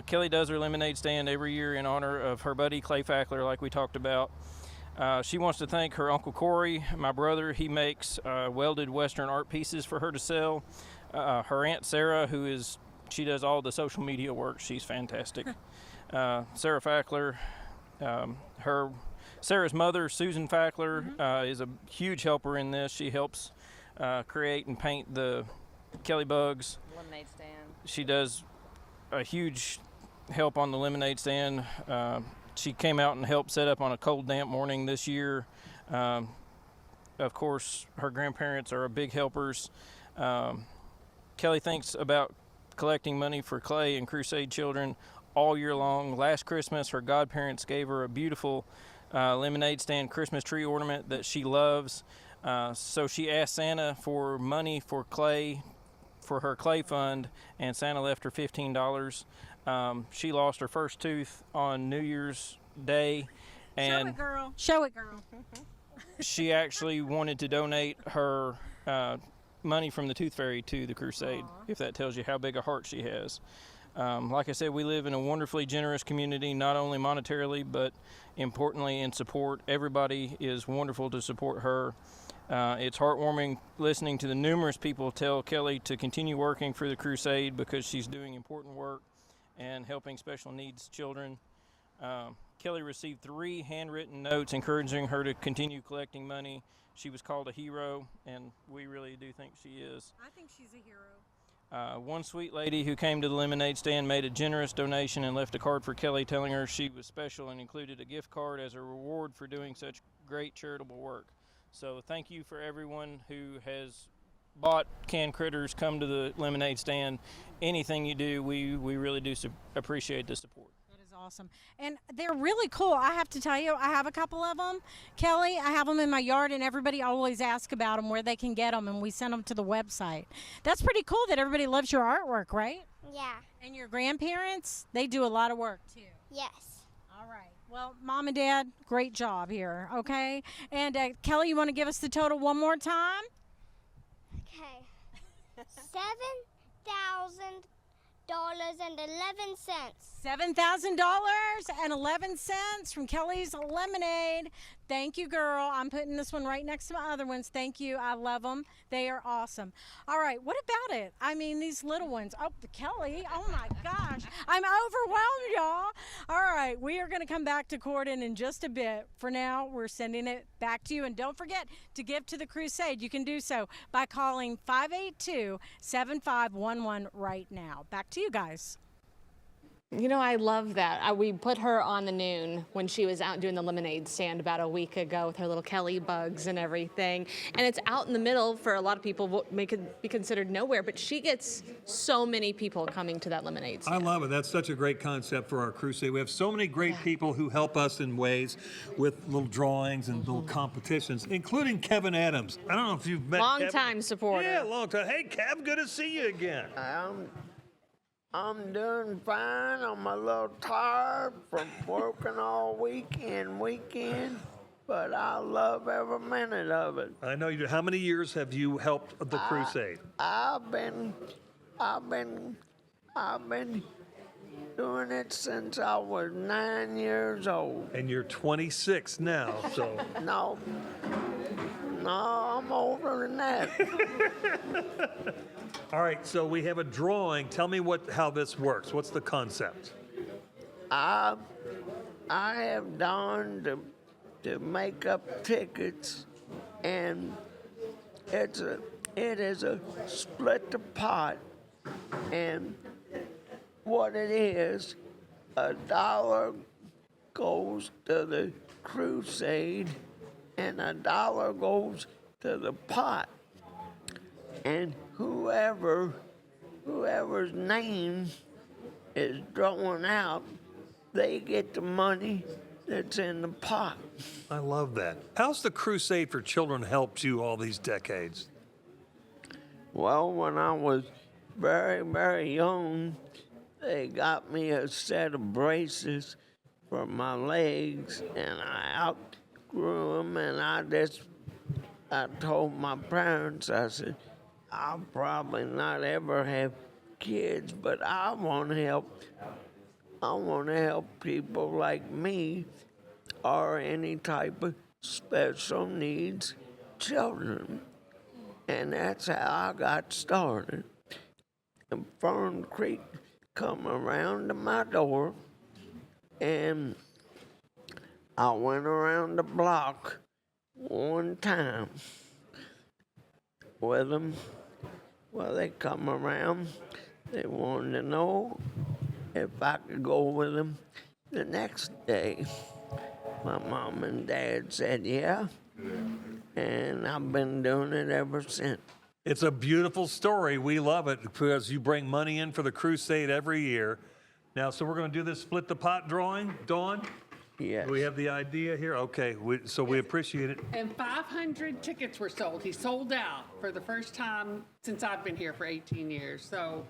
Kelly does her lemonade stand every year in honor of her buddy Clay Fackler, like we talked about. She wants to thank her Uncle Corey, my brother. He makes welded Western art pieces for her to sell. Her Aunt Sarah, she does all the social media work. She's fantastic. Sarah Fackler, Sarah's mother, Susan Fackler, is a huge helper in this. She helps create and paint the Kelly Bugs. Lemonade stand. She does a huge help on the lemonade stand. She came out and helped set up on a cold, damp morning this year. Of course, her grandparents are big helpers. Kelly thinks about collecting money for Clay and Crusade children all year long. Last Christmas, her godparents gave her a beautiful lemonade stand Christmas tree ornament that she loves. So she asked Santa for money for Clay, for her Clay fund, and Santa left her $15. She lost her first tooth on New Year's Day, and Show it, girl. Show it, girl. she actually wanted to donate her money from the Tooth Fairy to the Crusade, if that tells you how big a heart she has. Like I said, we live in a wonderfully generous community, not only monetarily, but importantly in support. Everybody is wonderful to support her. It's heartwarming listening to the numerous people tell Kelly to continue working for the Crusade because she's doing important work and helping special needs children. Kelly received 3 handwritten notes encouraging her to continue collecting money. She was called a hero, and we really do think she is. I think she's a hero. One sweet lady who came to the lemonade stand made a generous donation and left a card for Kelly telling her she was special and included a gift card as a reward for doing such great charitable work. So thank you for everyone who has bought canned critters, come to the lemonade stand. Anything you do, we really do appreciate the support. That is awesome. And they're really cool. I have to tell you, I have a couple of them. Kelly, I have them in my yard, and everybody always asks about them, where they can get them, and we send them to the website. That's pretty cool that everybody loves your artwork, right? Yeah. And your grandparents, they do a lot of work, too. Yes. All right. Well, Mom and Dad, great job here, okay? And Kelly, you want to give us the total one more time? Okay. $7,000.11. $7,000.11 from Kelly's Lemonade. Thank you, girl. I'm putting this one right next to my other ones. Thank you. I love them. They are awesome. All right. What about it? I mean, these little ones. Oh, Kelly. Oh, my gosh. I'm overwhelmed, y'all. All right. We are going to come back to Corden in just a bit. For now, we're sending it back to you. And don't forget to give to the Crusade. You can do so by calling 582-7511 right now. Back to you guys. You know, I love that. We put her on the noon when she was out doing the lemonade stand about a week ago with her little Kelly bugs and everything. And it's out in the middle for a lot of people, what may be considered nowhere, but she gets so many people coming to that lemonade stand. I love it. That's such a great concept for our crusade. We have so many great people who help us in ways with little drawings and little competitions, including Kevin Adams. I don't know if you've met Kevin. Long-time supporter. Yeah, long time. Hey, Kev, good to see you again. I'm doing fine. I'm a little tired from working all weekend, but I love every minute of it. I know you do. How many years have you helped the crusade? I've been doing it since I was 9 years old. And you're 26 now, so. No, I'm older than that. All right, so we have a drawing. Tell me how this works. What's the concept? I have done to make up tickets, and it is a split the pot, and what it is, $1 goes to the crusade, and $1 goes to the pot, and whoever's name is drawn out, they get the money that's in the pot. I love that. How's the Crusade for Children helped you all these decades? Well, when I was very, very young, they got me a set of braces for my legs, and I outgrew them, and I told my parents, I said, I'll probably not ever have kids, but I want to help people like me or any type of special needs children. And that's how I got started. And Fern Creek come around to my door, and I went around the block one time with them. Well, they come around. They wanted to know if I could go with them the next day. My mom and dad said, yeah, and I've been doing it ever since. It's a beautiful story. We love it because you bring money in for the crusade every year. Now, so we're going to do this split the pot drawing, Dawn? Yes. Do we have the idea here? Okay, so we appreciate it. And 500 tickets were sold. He sold out for the first time since I've been here for 18 years. So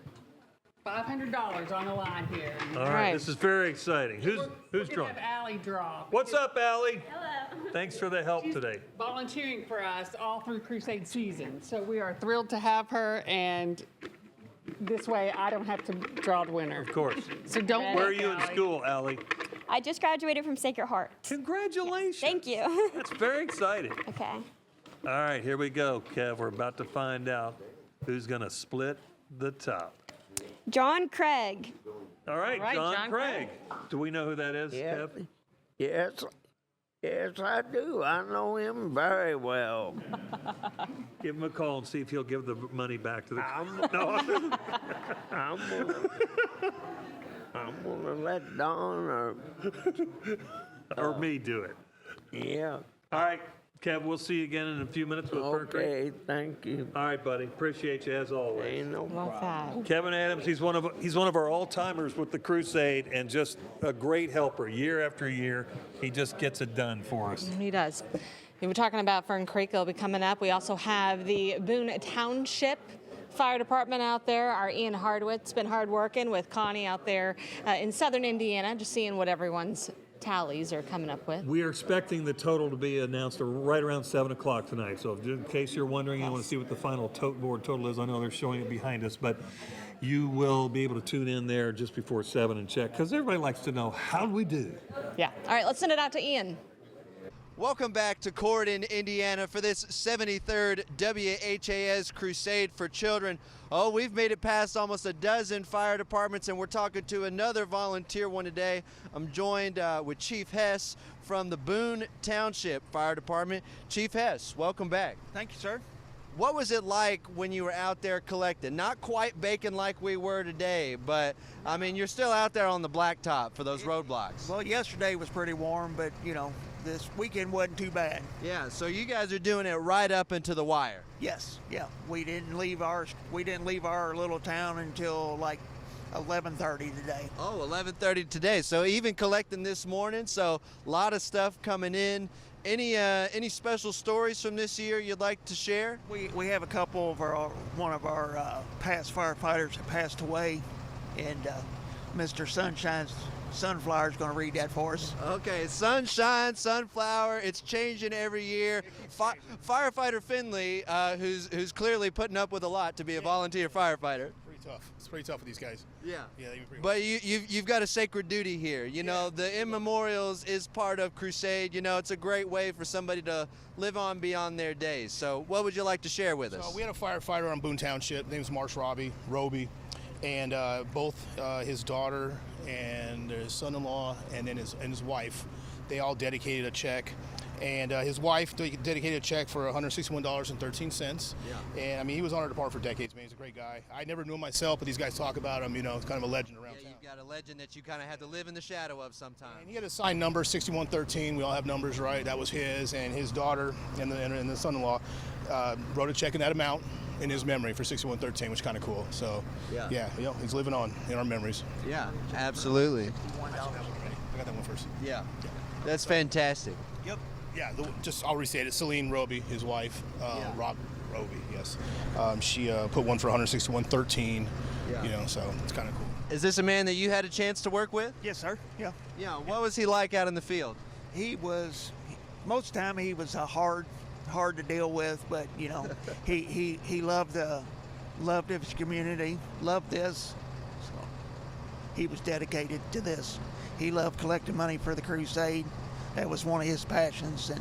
$500 on the line here. All right, this is very exciting. Who's We're drawing? gonna have Allie draw. What's up, Allie? Hello. Thanks for the help She's today. volunteering for us all through Crusade season. So we are thrilled to have her, and this way I don't have to draw the winner. Of course. So don't Where are look, you in Allie. school, Allie? I just graduated from Sacred Heart. Congratulations. Thank you. That's very exciting. Okay. All right, here we go, Kev. We're about to find out who's going to split the top. John Craig. All right, All right, John John Craig. Do we know who that is, Yeah. Kev? Yes, I do. I know him very well. Give him a call and see if he'll give the money back to the. I'm gonna let Don or me do it. Yeah. All right, Kev. We'll see you again in a few minutes with Fern Creek. Okay, thank you. All right, buddy. Appreciate you as always. Ain't no problem. Kevin Adams, he's one of our all-timers with the Crusade and just a great helper year after year. He just gets it done for us. He does. We were talking about Fern Creek. It'll be coming up. We also have the Boone Township Fire Department out there. Our Ian Hardwick's been hard working with Connie out there in southern Indiana, just seeing what everyone's tallies are coming up with. We are expecting the total to be announced right around 7 o'clock tonight. So in case you're wondering, you want to see what the final tote board total is, I know they're showing it behind us, but you will be able to tune in there just before 7 and check, because everybody likes to know, how do we do? Yeah. All right, let's send it out to Ian. Welcome back to Corydon, Indiana for this 73rd WHAS Crusade for Children. Oh, we've made it past almost a dozen fire departments, and we're talking to another volunteer one today. I'm joined with Chief Hess from the Boone Township Fire Department. Chief Hess, welcome back. Thank you, sir. What was it like when you were out there collecting? Not quite baking like we were today, but I mean, you're still out there on the blacktop for those roadblocks. Well, yesterday was pretty warm, but this weekend wasn't too bad. Yeah, so you guys are doing it right up into the wire. Yes, yeah. We didn't leave our little town until like 11:30 today. Oh, 11:30 today. So even collecting this morning, so a lot of stuff coming in. Any special stories from this year you'd like to share? We have a couple of one of our past firefighters that passed away, and Mr. Sunshine's Sunflower is going to read that for us. Okay, Sunshine, Sunflower, it's changing every year. Firefighter Finley, who's clearly putting up with a lot to be a volunteer firefighter. Pretty tough. It's pretty tough with these guys. Yeah. Yeah, they've been pretty But you've got a sacred duty here. You know, the In Memorials is part of Crusade. You know, it's a great way for somebody to live on beyond their days. So what would you like to share with us? So we had a firefighter on Boone Township. His name's Marsh Roby, and both his daughter and his son-in-law and then his wife, they all dedicated a check. And his wife dedicated a check for $161.13. Yeah. And I mean, he was on our department for decades, man. He's a great guy. I never knew him myself, but these guys talk about him. You know, it's kind of a legend around town. You've got a legend that you kind of had to live in the shadow of sometimes. And he had a signed number, 6113. We all have numbers, right? That was his. And his daughter and the son-in-law wrote a check in that amount in his memory for 6113, which is kind of cool. So, yeah, he's living on in our memories. Yeah, absolutely. I got that one first. Yeah. That's fantastic. Yep. Yeah, I'll restate it. Celine Roby, his wife, Rob Roby, yes. She put one for 161.13. Yeah. You know, so it's kind of cool. Is this a man that you had a chance to work with? Yes, sir. Yeah. Yeah. What was he like out in the field? He was, most of the time he was hard to deal with, but he loved his community, loved this. So he was dedicated to this. He loved collecting money for the Crusade. That was one of his passions, and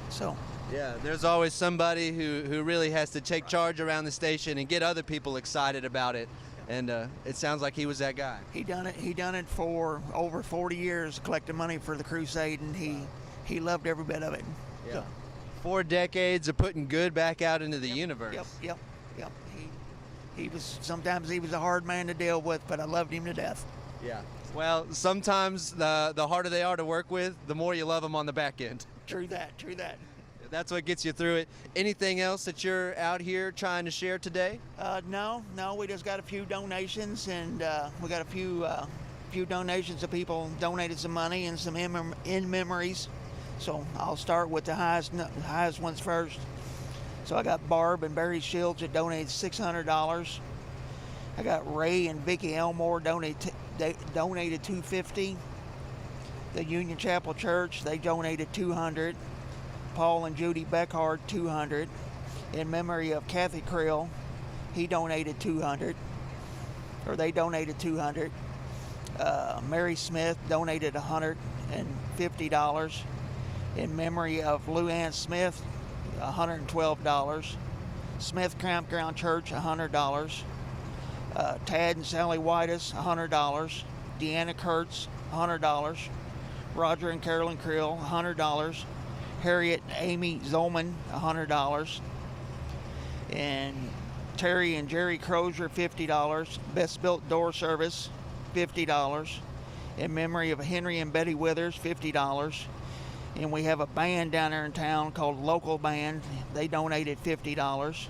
so. Yeah, there's always somebody who really has to take charge around the station and get other people excited about it, and it sounds like he was that guy. He done it for over 40 years, collecting money for the Crusade, and he loved every bit of it. Yeah. So. 4 decades of putting good back out into the universe. Yep. Sometimes he was a hard man to deal with, but I loved him to death. Yeah. Well, sometimes the harder they are to work with, the more you love them on the back end. True that. That's what gets you through it. Anything else that you're out here trying to share today? No, we just got a few donations, and we got a few donations of people donated some money and some in memories. So I'll start with the highest ones first. So I got Barb and Barry Shields that donated $600. I got Ray and Vicki Elmore donated $250. The Union Chapel Church, they donated $200. Paul and Judy Beckhard, $200. In memory of Kathy Krill, he donated $200. Or they donated $200. Mary Smith donated $150. In memory of Lou Ann Smith, $112. Smith Campground Church, $100. Tad and Sally Whitus, $100. Deanna Kurtz, $100. Roger and Carolyn Krill, $100. Harriet and Amy Zolman, $100. And Terry and Jerry Crozier, $50. Best Built Door Service, $50. In memory of Henry and Betty Withers, $50. And we have a band down there in town called Local Band. They donated $50.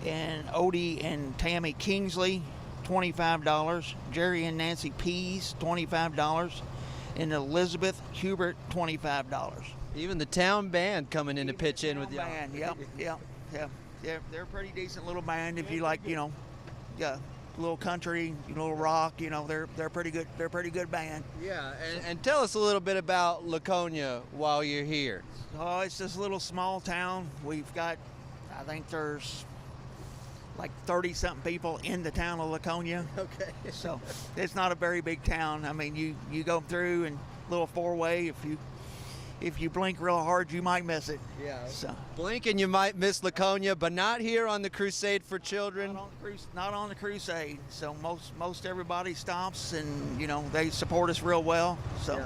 And Odie and Tammy Kingsley, $25. Jerry and Nancy Pease, $25. And Elizabeth Hubert, $25. Even the town band coming in to pitch in with you. Band, yep. They're a pretty decent little band if you like, little country, little rock, they're pretty good. They're a pretty good band. Yeah, and tell us a little bit about Laconia while you're here. Oh, it's this little small town. We've got, I think there's like 30-something people in the town of Laconia. Okay. So it's not a very big town. I mean, you go through and little 4-way. if you blink real hard, you might miss it. Yeah. So Blink and you might miss Laconia, but not here on the Crusade for Children. not on the Crusade. So most everybody stops, and they support us real well. So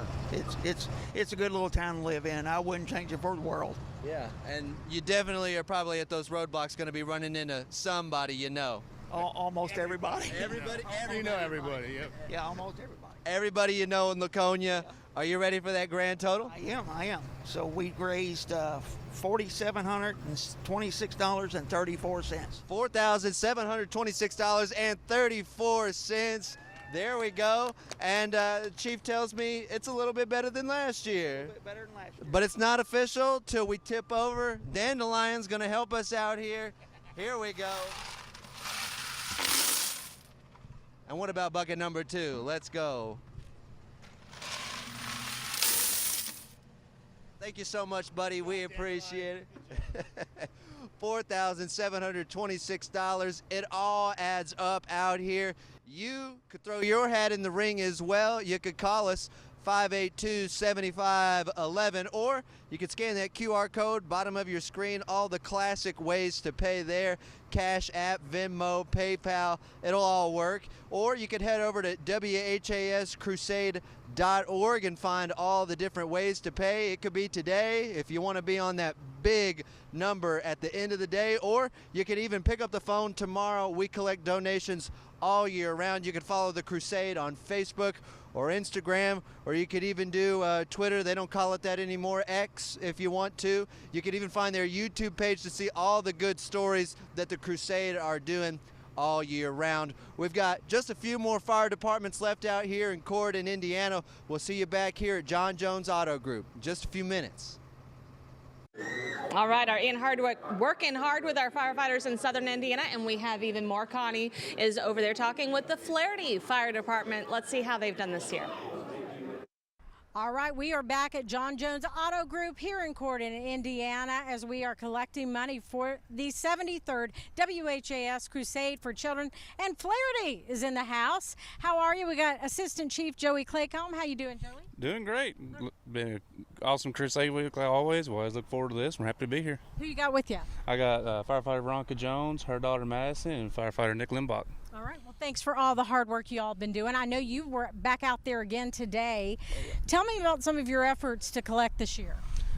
it's a good little town to live in. I wouldn't change it for the world. Yeah, and you definitely are probably at those roadblocks going to be running into somebody you know. Almost everybody. Everybody. You know everybody. Yep. Yeah, almost everybody. Everybody you know in Laconia. Are you ready for that grand total? I am. So we raised $4,726.34. $4,726.34. There we go. And the chief tells me it's a little bit better than last year. A little bit better than last year. But it's not official till we tip over. Dandelion's going to help us out here. Here we go. And what about bucket number 2? Let's go. Thank you so much, buddy. We appreciate it. $4,726. It all adds up out here. You could throw your hat in the ring as well. You could call us 582-7511, or you could scan that QR code, bottom of your screen, all the classic ways to pay there. Cash App, Venmo, PayPal, it'll all work. Or you could head over to WHAScrusade.org and find all the different ways to pay. It could be today if you want to be on that big number at the end of the day, or you could even pick up the phone tomorrow. We collect donations all year round. You can follow the Crusade on Facebook or Instagram, or you could even do Twitter. They don't call it that anymore, X, if you want to. You could even find their YouTube page to see all the good stories that the Crusade are doing all year round. We've got just a few more fire departments left out here in Corydon, Indiana. We'll see you back here at John Jones Auto Group in just a few minutes. All right, our Ian Hardwick working hard with our firefighters in southern Indiana, and we have even more. Connie is over there talking with the Flaherty Fire Department. Let's see how they've done this year. All right, we are back at John Jones Auto Group here in Corydon, Indiana, as we are collecting money for the 73rd WHAS Crusade for Children. And Flaherty is in the house. How are you? We got Assistant Chief Joey Claycomb. How you doing, Joey? Doing great. Been an awesome Crusade week like always. Well, I always look forward to this. We're happy to be here. Who you got with you? I got firefighter Veronica Jones, her daughter Madison, and firefighter Nick Limbach. All right. Well, thanks for all the hard work you all been doing. I know you were back out there again today. Tell me about some of your efforts to collect this year.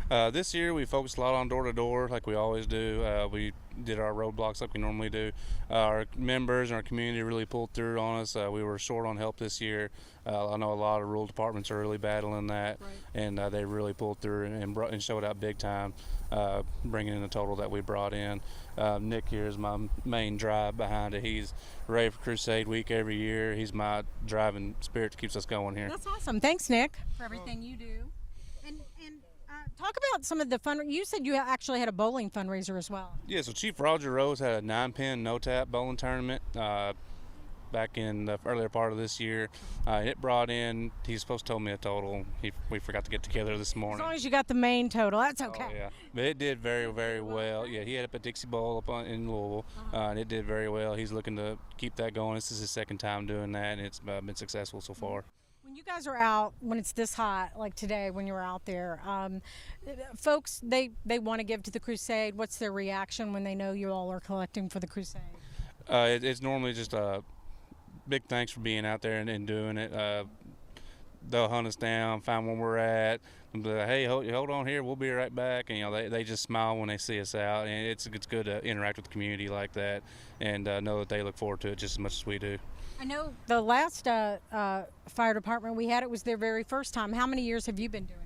This year we focused a lot on door-to-door like we always do. We did our roadblocks like we normally do. Our members and our community really pulled through on us. We were short on help this year. I know a lot of rural departments are really battling that, and they really pulled through and showed out big time, bringing in the total that we brought in. Nick here is my main drive behind it. He's ready for Crusade Week every year. He's my driving spirit that keeps us going here. That's awesome. Thanks, Nick, for everything you do. And talk about some of the fun. You said you actually had a bowling fundraiser as well. Yeah, so Chief Roger Rose had a 9-pin no-tap bowling tournament back in the earlier part of this year. It brought in, he's supposed to tell me a total. We forgot to get together this morning. As long as you got the main total, that's okay. Oh, yeah, but it did very, very well. Yeah, he had up at Dixie Bowl in Louisville, and it did very well. He's looking to keep that going. This is his second time doing that, and it's been successful so far. When you guys are out, when it's this hot, like today when you were out there, folks, they want to give to the Crusade. What's their reaction when they know you all are collecting for the Crusade? It's normally just a big thanks for being out there and doing it. They'll hunt us down, find where we're at, and be like, hey, hold on here, we'll be right back. And they just smile when they see us out, and it's good to interact with the community like that, and know that they look forward to it just as much as we do. I know the last fire department we had, it was their very first time. How many years have you been doing it?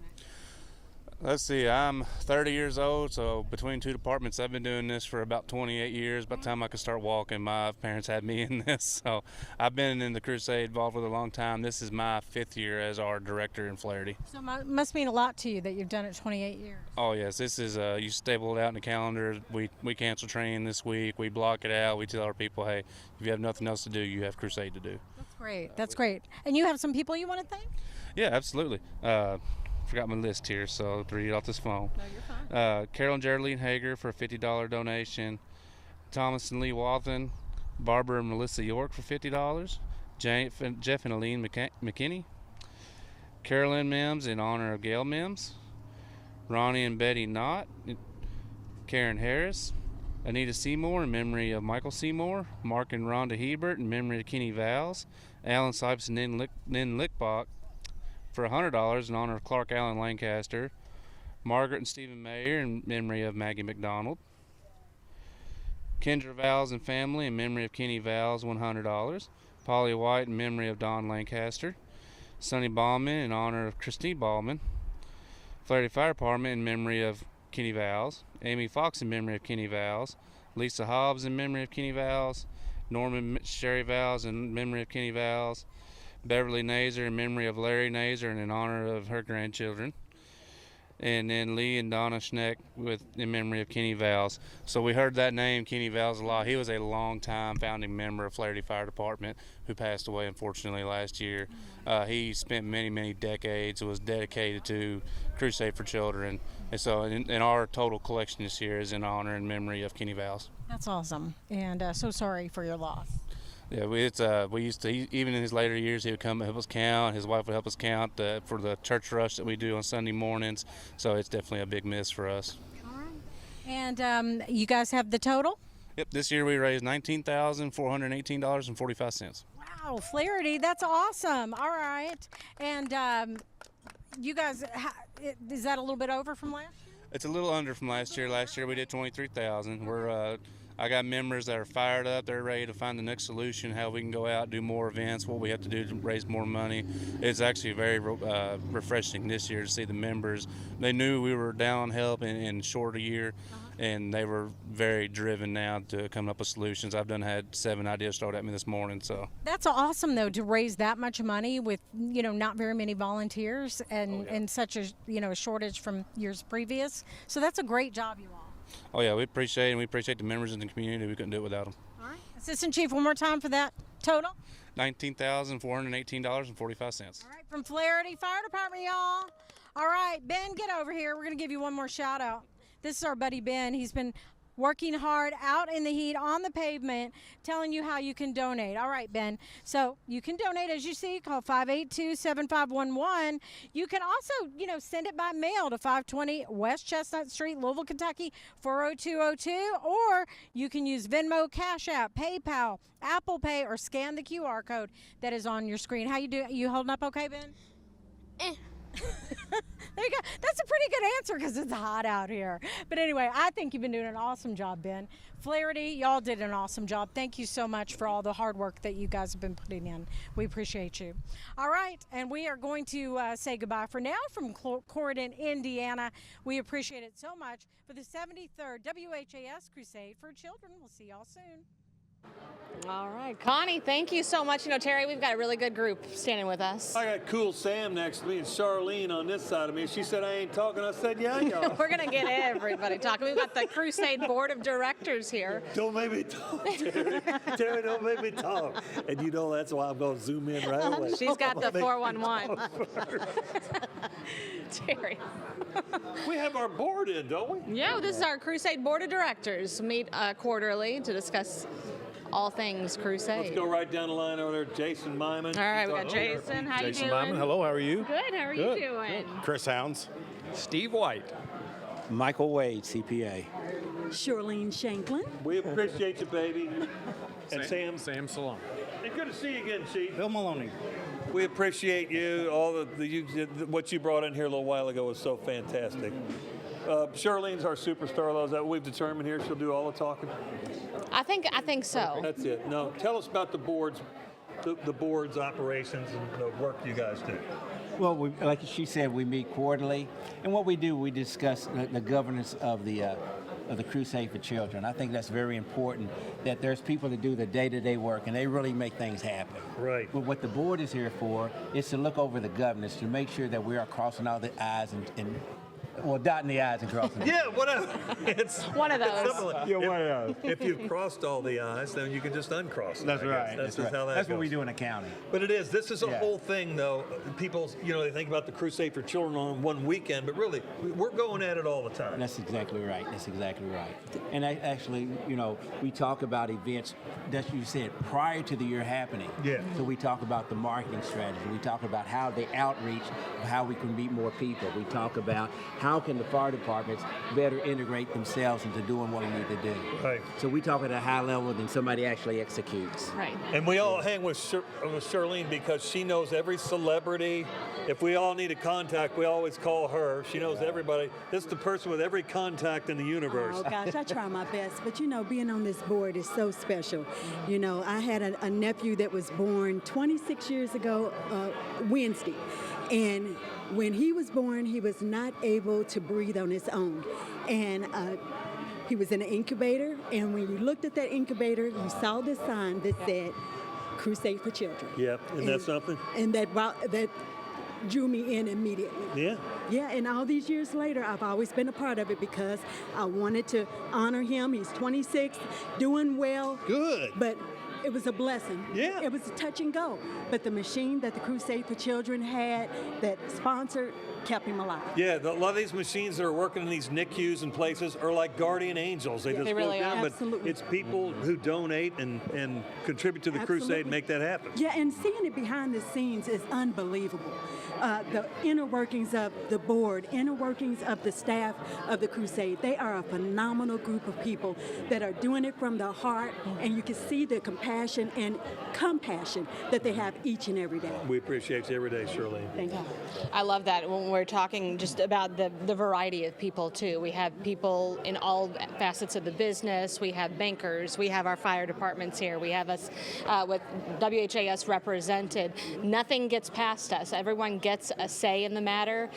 Let's see, I'm 30 years old, so between two departments, I've been doing this for about 28 years. By the time I could start walking, my parents had me in this. So I've been in the Crusade involved with a long time. This is my 5th year as our director in Flaherty. So it must mean a lot to you that you've done it 28 years. Oh, yes. This is, you staple it out in the calendar. We cancel training this week. We block it out. We tell our people, hey, if you have nothing else to do, you have Crusade to do. That's great. That's great. And you have some people you want to thank? Yeah, absolutely. Forgot my list here, so to read off this phone. No, you're fine. Carol and Geraldine Hager for a $50 donation. Thomas and Lee Walton. Barbara and Melissa York for $50. Jeff and Aline McKinney. Carolyn Mims in honor of Gail Mims. Ronnie and Betty Knott, Karen Harris, Anita Seymour in memory of Michael Seymour, Mark and Rhonda Hebert in memory of Kenny Vowles, Alan Sipes and Lynn Lickbach for $100 in honor of Clark Allen Lancaster, Margaret and Stephen Mayer in memory of Maggie McDonald, Kendra Vowles and family in memory of Kenny Vowles, $100, Polly White in memory of Don Lancaster, Sonny Ballman in honor of Christine Ballman, Flaherty Fire Department in memory of Kenny Vowles, Amy Fox in memory of Kenny Vowles, Lisa Hobbs in memory of Kenny Vowles, Norman Sherry Vowles in memory of Kenny Vowles, Beverly Nazer in memory of Larry Nazer and in honor of her grandchildren, and then Lee and Donna Schneck in memory of Kenny Vowles. So we heard that name, Kenny Vowles, a lot. He was a long-time founding member of Flaherty Fire Department who passed away, unfortunately, last year. He spent many, many decades, was dedicated to Crusade for Children. And so in our total collection this year is in honor and memory of Kenny Vowles. That's awesome. And so sorry for your loss. Yeah, we used to, even in his later years, he would come and help us count. His wife would help us count for the church rush that we do on Sunday mornings. So it's definitely a big miss for us. All right. And you guys have the total? Yep, this year we raised $19,418.45. Wow, Flaherty, that's awesome. All right. And you guys, is that a little bit over from last year? It's a little under from last year. Last year we did $23,000. I got members that are fired up. They're ready to find the next solution, how we can go out, do more events, what we have to do to raise more money. It's actually very refreshing this year to see the members. They knew we were down help in short a year, and they were very driven now to come up with solutions. I've had 7 ideas thrown at me this morning. So that's awesome, though, to raise that much money with not very many volunteers and such a a shortage from years previous. So that's a great job, you all. Oh yeah, we appreciate it, and we appreciate the members in the community. We couldn't do it without them. All right, Assistant Chief, one more time for that total. $19,418.45. All right, from Flaherty Fire Department, y'all. All right, Ben, get over here. We're gonna give you one more shout out. This is our buddy Ben. He's been working hard out in the heat on the pavement, telling you how you can donate. All right, Ben. So you can donate, as you see, call 582-7511. You can also, send it by mail to 520 West Chestnut Street, Louisville, Kentucky, 40202, or you can use Venmo, Cash App, PayPal, Apple Pay, or scan the QR code that is on your screen. How you do? You holding up okay, Ben? There you go. That's a pretty good answer because it's hot out here. But anyway, I think you've been doing an awesome job, Ben. Flaherty, y'all did an awesome job. Thank you so much for all the hard work that you guys have been putting in. We appreciate you. All right, and we are going to say goodbye for now from Corydon, Indiana. We appreciate it so much for the 73rd WHAS Crusade for Children. We'll see y'all soon. All right, Connie, thank you so much. Terry, we've got a really good group standing with us. I got Cool Sam next to me and Charlene on this side of me. She said I ain't talking. I said, yeah, y'all. We're going to get everybody talking. We've got the Crusade Board of Directors here. Don't make me talk, Terry. Terry, don't make me talk. And that's why I'm going to zoom in right away. She's got the 411. Terry. We have our board in, don't we? Yeah, this is our Crusade Board of Directors. Meet quarterly to discuss all things Crusade. Let's go right down the line over there. Jason Myman. All right, we got Jason. How you doing? Myman. Hello, how are you? Good. How are you doing? Chris Hounds. Steve White. Michael Wade, CPA. Charlene Shanklin. We appreciate you, baby. And Sam Salone. Hey, good to see you again, Chief. Bill Maloney. We appreciate you. All what you brought in here a little while ago was so fantastic. Charlene's our superstar, though. Is that what we've determined here? She'll do all the talking? I think so. That's it. No, tell us about the board's operations and the work you guys do. Well, like she said, we meet quarterly, and what we do, we discuss the governance of the Crusade for Children. I think that's very important, that there's people that do the day-to-day work, and they really make things happen. Right. But what the board is here for is to look over the governance, to make sure that we are crossing all the I's and dotting the I's and crossing them. Yeah, whatever. It's one of those. If you've crossed all the I's, then you can just uncross them. That's right. That's right. how that That's goes. what we do in accounting. But this is a whole thing, though. People, they think about the Crusade for Children on one weekend, but really, we're going at it all the time. That's exactly right. And actually, we talk about events that you said prior to the year happening. Yeah. So we talk about the marketing strategy. We talk about how the outreach, how we can meet more people. We talk about how how can the fire departments better integrate themselves into doing what we need to do. Right. So we talk at a high level than somebody actually executes. Right. And we all hang with Charlene because she knows every celebrity. If we all need a contact, we always call her. She knows everybody. This is the person with every contact in the universe. Oh, gosh, I try my best. But, you know, being on this board is so special. You know, I had a nephew that was born 26 years ago Wednesday. And when he was born, he was not able to breathe on his own. And he was in an incubator. And when you looked at that incubator, you saw this sign that said, Crusade for Children. Yep, and that's something? And that drew me in immediately. Yeah. Yeah, and all these years later, I've always been a part of it because I wanted to honor him. He's 26, doing well. Good. But it was a blessing. Yeah. It was a touch and go. But the machine that the Crusade for Children had that sponsored kept him alive. Yeah, a lot of these machines that are working in these NICUs and places are like guardian angels. They just They really look are. down, but Absolutely. it's people who donate and contribute to the crusade and make that happen. Yeah, and seeing it behind the scenes is unbelievable. The inner workings of the board, inner workings of the staff of the Crusade, they are a phenomenal group of people that are doing it from the heart, and you can see the compassion and compassion that they have each and every day. We appreciate you every day, Charlene. Thank you. I love that when we're talking just about the variety of people too. We have people in all facets of the business. We have bankers. We have our fire departments here. We have us with WHAS represented. Nothing gets past us. Everyone gets a say in the matter,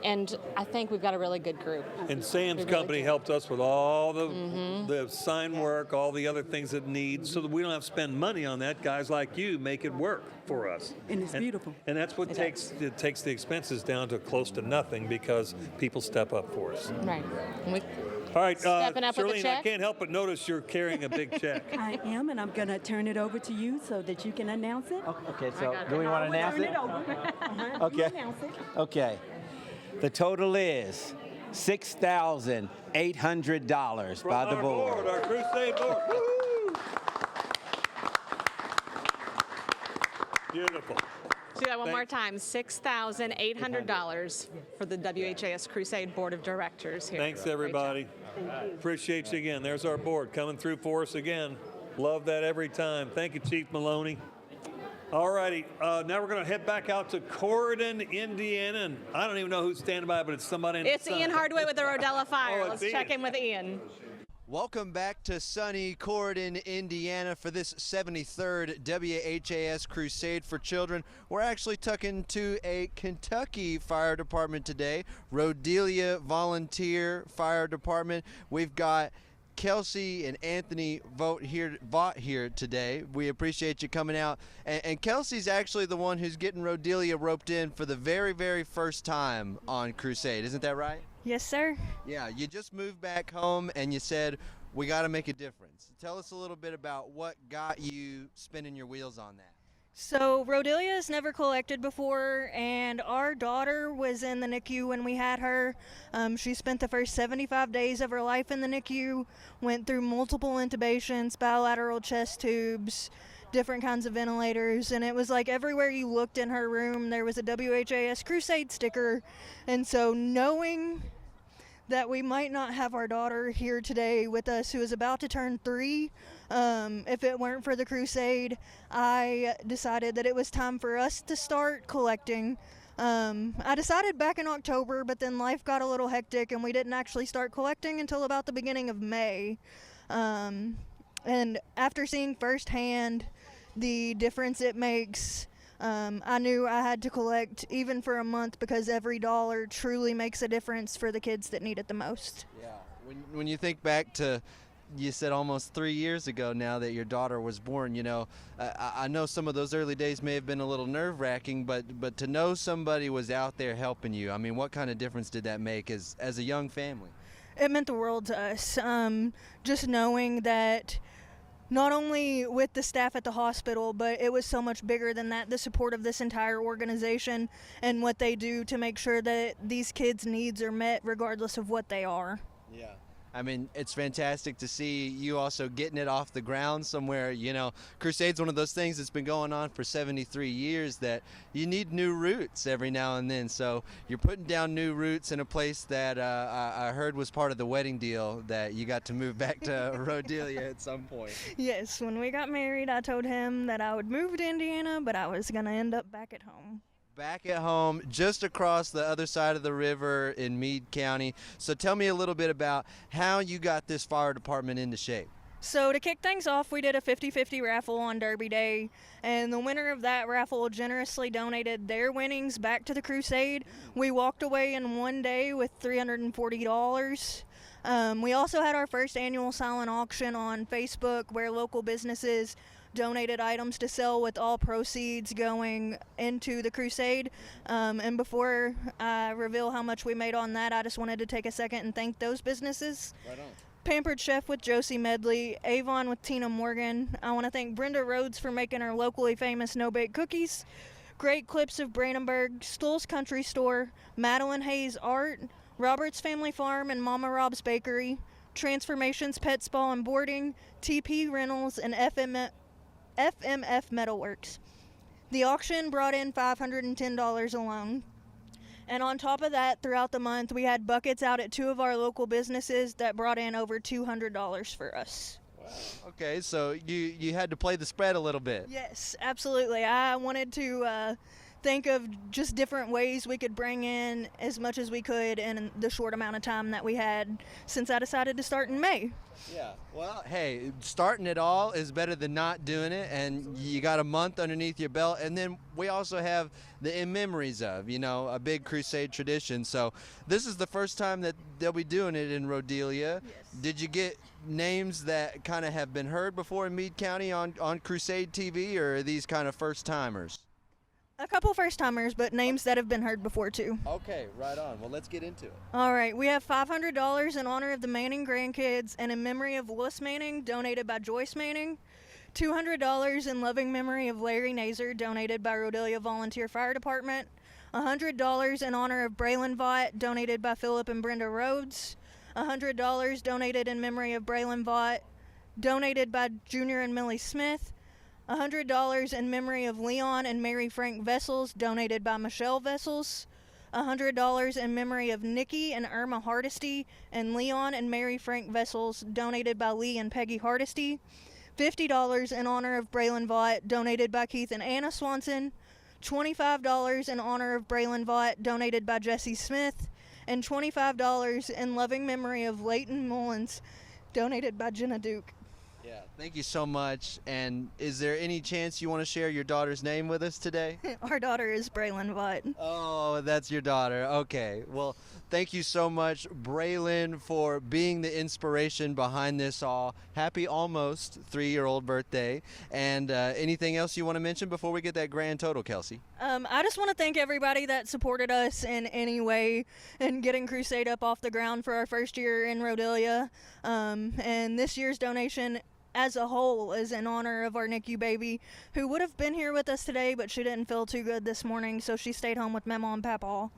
and I think we've got a really good group. And Sam's We really company do. helped us with all the sign work, all the other things it needs, so that we don't have to spend money on that. Guys like you make it work for us. And it's beautiful. And that's what takes the expenses down to close to nothing because people step up for us. Right. And we, All right, Stepping up with a Charlene, I check? can't help but notice you're carrying a big check. I am, and I'm going to turn it over to you so that you can announce it. Okay, so do we want to announce Turn it? it over. You Okay. announce it. Okay. The total is $6,800 by the Our board. our crusade board. Woo! Beautiful. do that one more time. $6,800 for the WHAS Crusade Board of Directors here. Thanks, Great job. everybody. Appreciate you again. There's our board coming through for us again. Love that every time. Thank you, Chief Maloney. All righty, now we're going to head back out to Corydon, Indiana, and I don't even know who's standing by, but it's somebody in the It's sun. Ian Hardaway with the Rodella Fire. Oh, Let's it's check Ian. in with Ian. Welcome back to sunny Corydon, Indiana for this 73rd WHAS Crusade for Children. We're actually tucking to a Kentucky Fire Department today, Rodelia Volunteer Fire Department. We've got Kelsey and Anthony Vaught here today. We appreciate you coming out. And Kelsey's actually the one who's getting Rodelia roped in for the very, very first time on Crusade. Isn't that right? Yes, sir. Yeah, you just moved back home and you said, we got to make a difference. Tell us a little bit about what got you spinning your wheels on that. So Rodelia has never collected before, and our daughter was in the NICU when we had her. She spent the first 75 days of her life in the NICU, went through multiple intubations, bilateral chest tubes, different kinds of ventilators, and it was like everywhere you looked in her room there was a WHAS Crusade sticker. And so knowing that we might not have our daughter here today with us, who is about to turn 3, if it weren't for the Crusade, I decided that it was time for us to start collecting. I decided back in October, but then life got a little hectic and we didn't actually start collecting until about the beginning of May. And after seeing firsthand the difference it makes, I knew I had to collect even for a month, because every dollar truly makes a difference for the kids that need it the most. Yeah. When you think back to, you said almost 3 years ago now that your daughter was born, you know, I know some of those early days may have been a little nerve-wracking, but to know somebody was out there helping you, I mean, what kind of difference did that make as a young family? It meant the world to us. Just knowing that not only with the staff at the hospital, but it was so much bigger than that, the support of this entire organization and what they do to make sure that these kids' needs are met regardless of what they are. Yeah. I mean, it's fantastic to see you also getting it off the ground somewhere. You know, Crusade's one of those things that's been going on for 73 years that you need new roots every now and then. So you're putting down new roots in a place that I heard was part of the wedding deal, that you got to move back to Rodelia at some point. Yes, when we got married, I told him that I would move to Indiana, but I was going to end up back at home. Back at home, just across the other side of the river in Meade County. So tell me a little bit about how you got this fire department into shape. So to kick things off, we did a 50-50 raffle on Derby Day, and the winner of that raffle generously donated their winnings back to the Crusade. We walked away in one day with $340. We also had our first annual silent auction on Facebook where local businesses donated items to sell, with all proceeds going into the Crusade. And before I reveal how much we made on that, I just wanted to take a second and thank those businesses. Right on. Pampered Chef with Josie Medley, Avon with Tina Morgan. I want to thank Brenda Rhodes for making our locally famous no-bake cookies. Great Clips of Brandenburg, Stoll's Country Store, Madeline Hayes Art, Robert's Family Farm and Mama Rob's Bakery, Transformations Pet Spa and Boarding, TP Rentals, and FMF Metalworks. The auction brought in $510 alone. And on top of that, throughout the month, we had buckets out at 2 of our local businesses that brought in over $200 for us. Wow. Okay, so you had to play the spread a little bit. Yes, absolutely. I wanted to think of just different ways we could bring in as much as we could in the short amount of time that we had since I decided to start in May. Yeah, well, hey, starting it all is better than not doing it, and you got a month underneath your belt. And then we also have the In Memories Of, you know, a big Crusade tradition. So this is the first time that they'll be doing it in Rodelia. Yes. Did you get names that kind of have been heard before in Meade County on Crusade TV, or are these kind of first-timers? A couple first-timers, but names that have been heard before, too. Okay, right on. Well, let's get into it. All right, we have $500 in honor of the Manning grandkids and in memory of Willis Manning, donated by Joyce Manning. $200 in loving memory of Larry Nazer, donated by Rodelia Volunteer Fire Department. $100 in honor of Braylon Vaught, donated by Philip and Brenda Rhodes. $100 donated in memory of Braylon Vaught, donated by Junior and Millie Smith. $100 in memory of Leon and Mary Frank Vessels, donated by Michelle Vessels. $100 in memory of Nikki and Irma Hardesty and Leon and Mary Frank Vessels, donated by Lee and Peggy Hardesty. $50 in honor of Braylon Vaught, donated by Keith and Anna Swanson. $25 in honor of Braylon Vaught, donated by Jesse Smith. And $25 in loving memory of Leighton Mullins, donated by Jenna Duke. Yeah, thank you so much. And is there any chance you want to share your daughter's name with us today? Our daughter is Braylon Vaught. Oh, that's your daughter. Okay. Well, thank you so much, Braylon, for being the inspiration behind this all. Happy almost 3-year-old birthday. And anything else you want to mention before we get that grand total, Kelsey? I just want to thank everybody that supported us in any way in getting Crusade up off the ground for our first year in Rodelia. And this year's donation as a whole is in honor of our NICU baby, who would have been here with us today, but she didn't feel too good this morning, so she stayed home with Mama and Papa.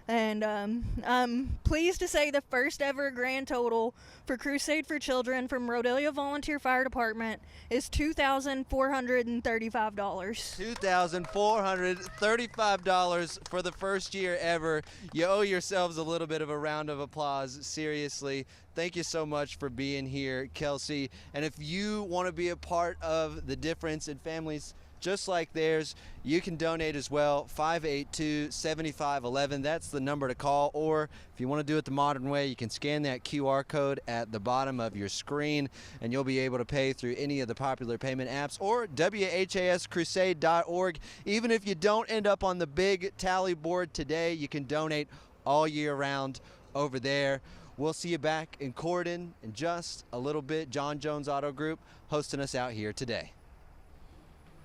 And I'm pleased to say the first ever grand total for Crusade for Children from Rodelia Volunteer Fire Department is $2,435. $2,435 for the first year ever. You owe yourselves a little bit of a round of applause, seriously. Thank you so much for being here, Kelsey. And if you want to be a part of the difference in families just like theirs, you can donate as well. 582-7511, that's the number to call. Or if you want to do it the modern way, you can scan that QR code at the bottom of your screen, and you'll be able to pay through any of the popular payment apps or WHAScrusade.org. Even if you don't end up on the big tally board today, you can donate all year round over there. We'll see you back in Corden in just a little bit. John Jones Auto Group hosting us out here today.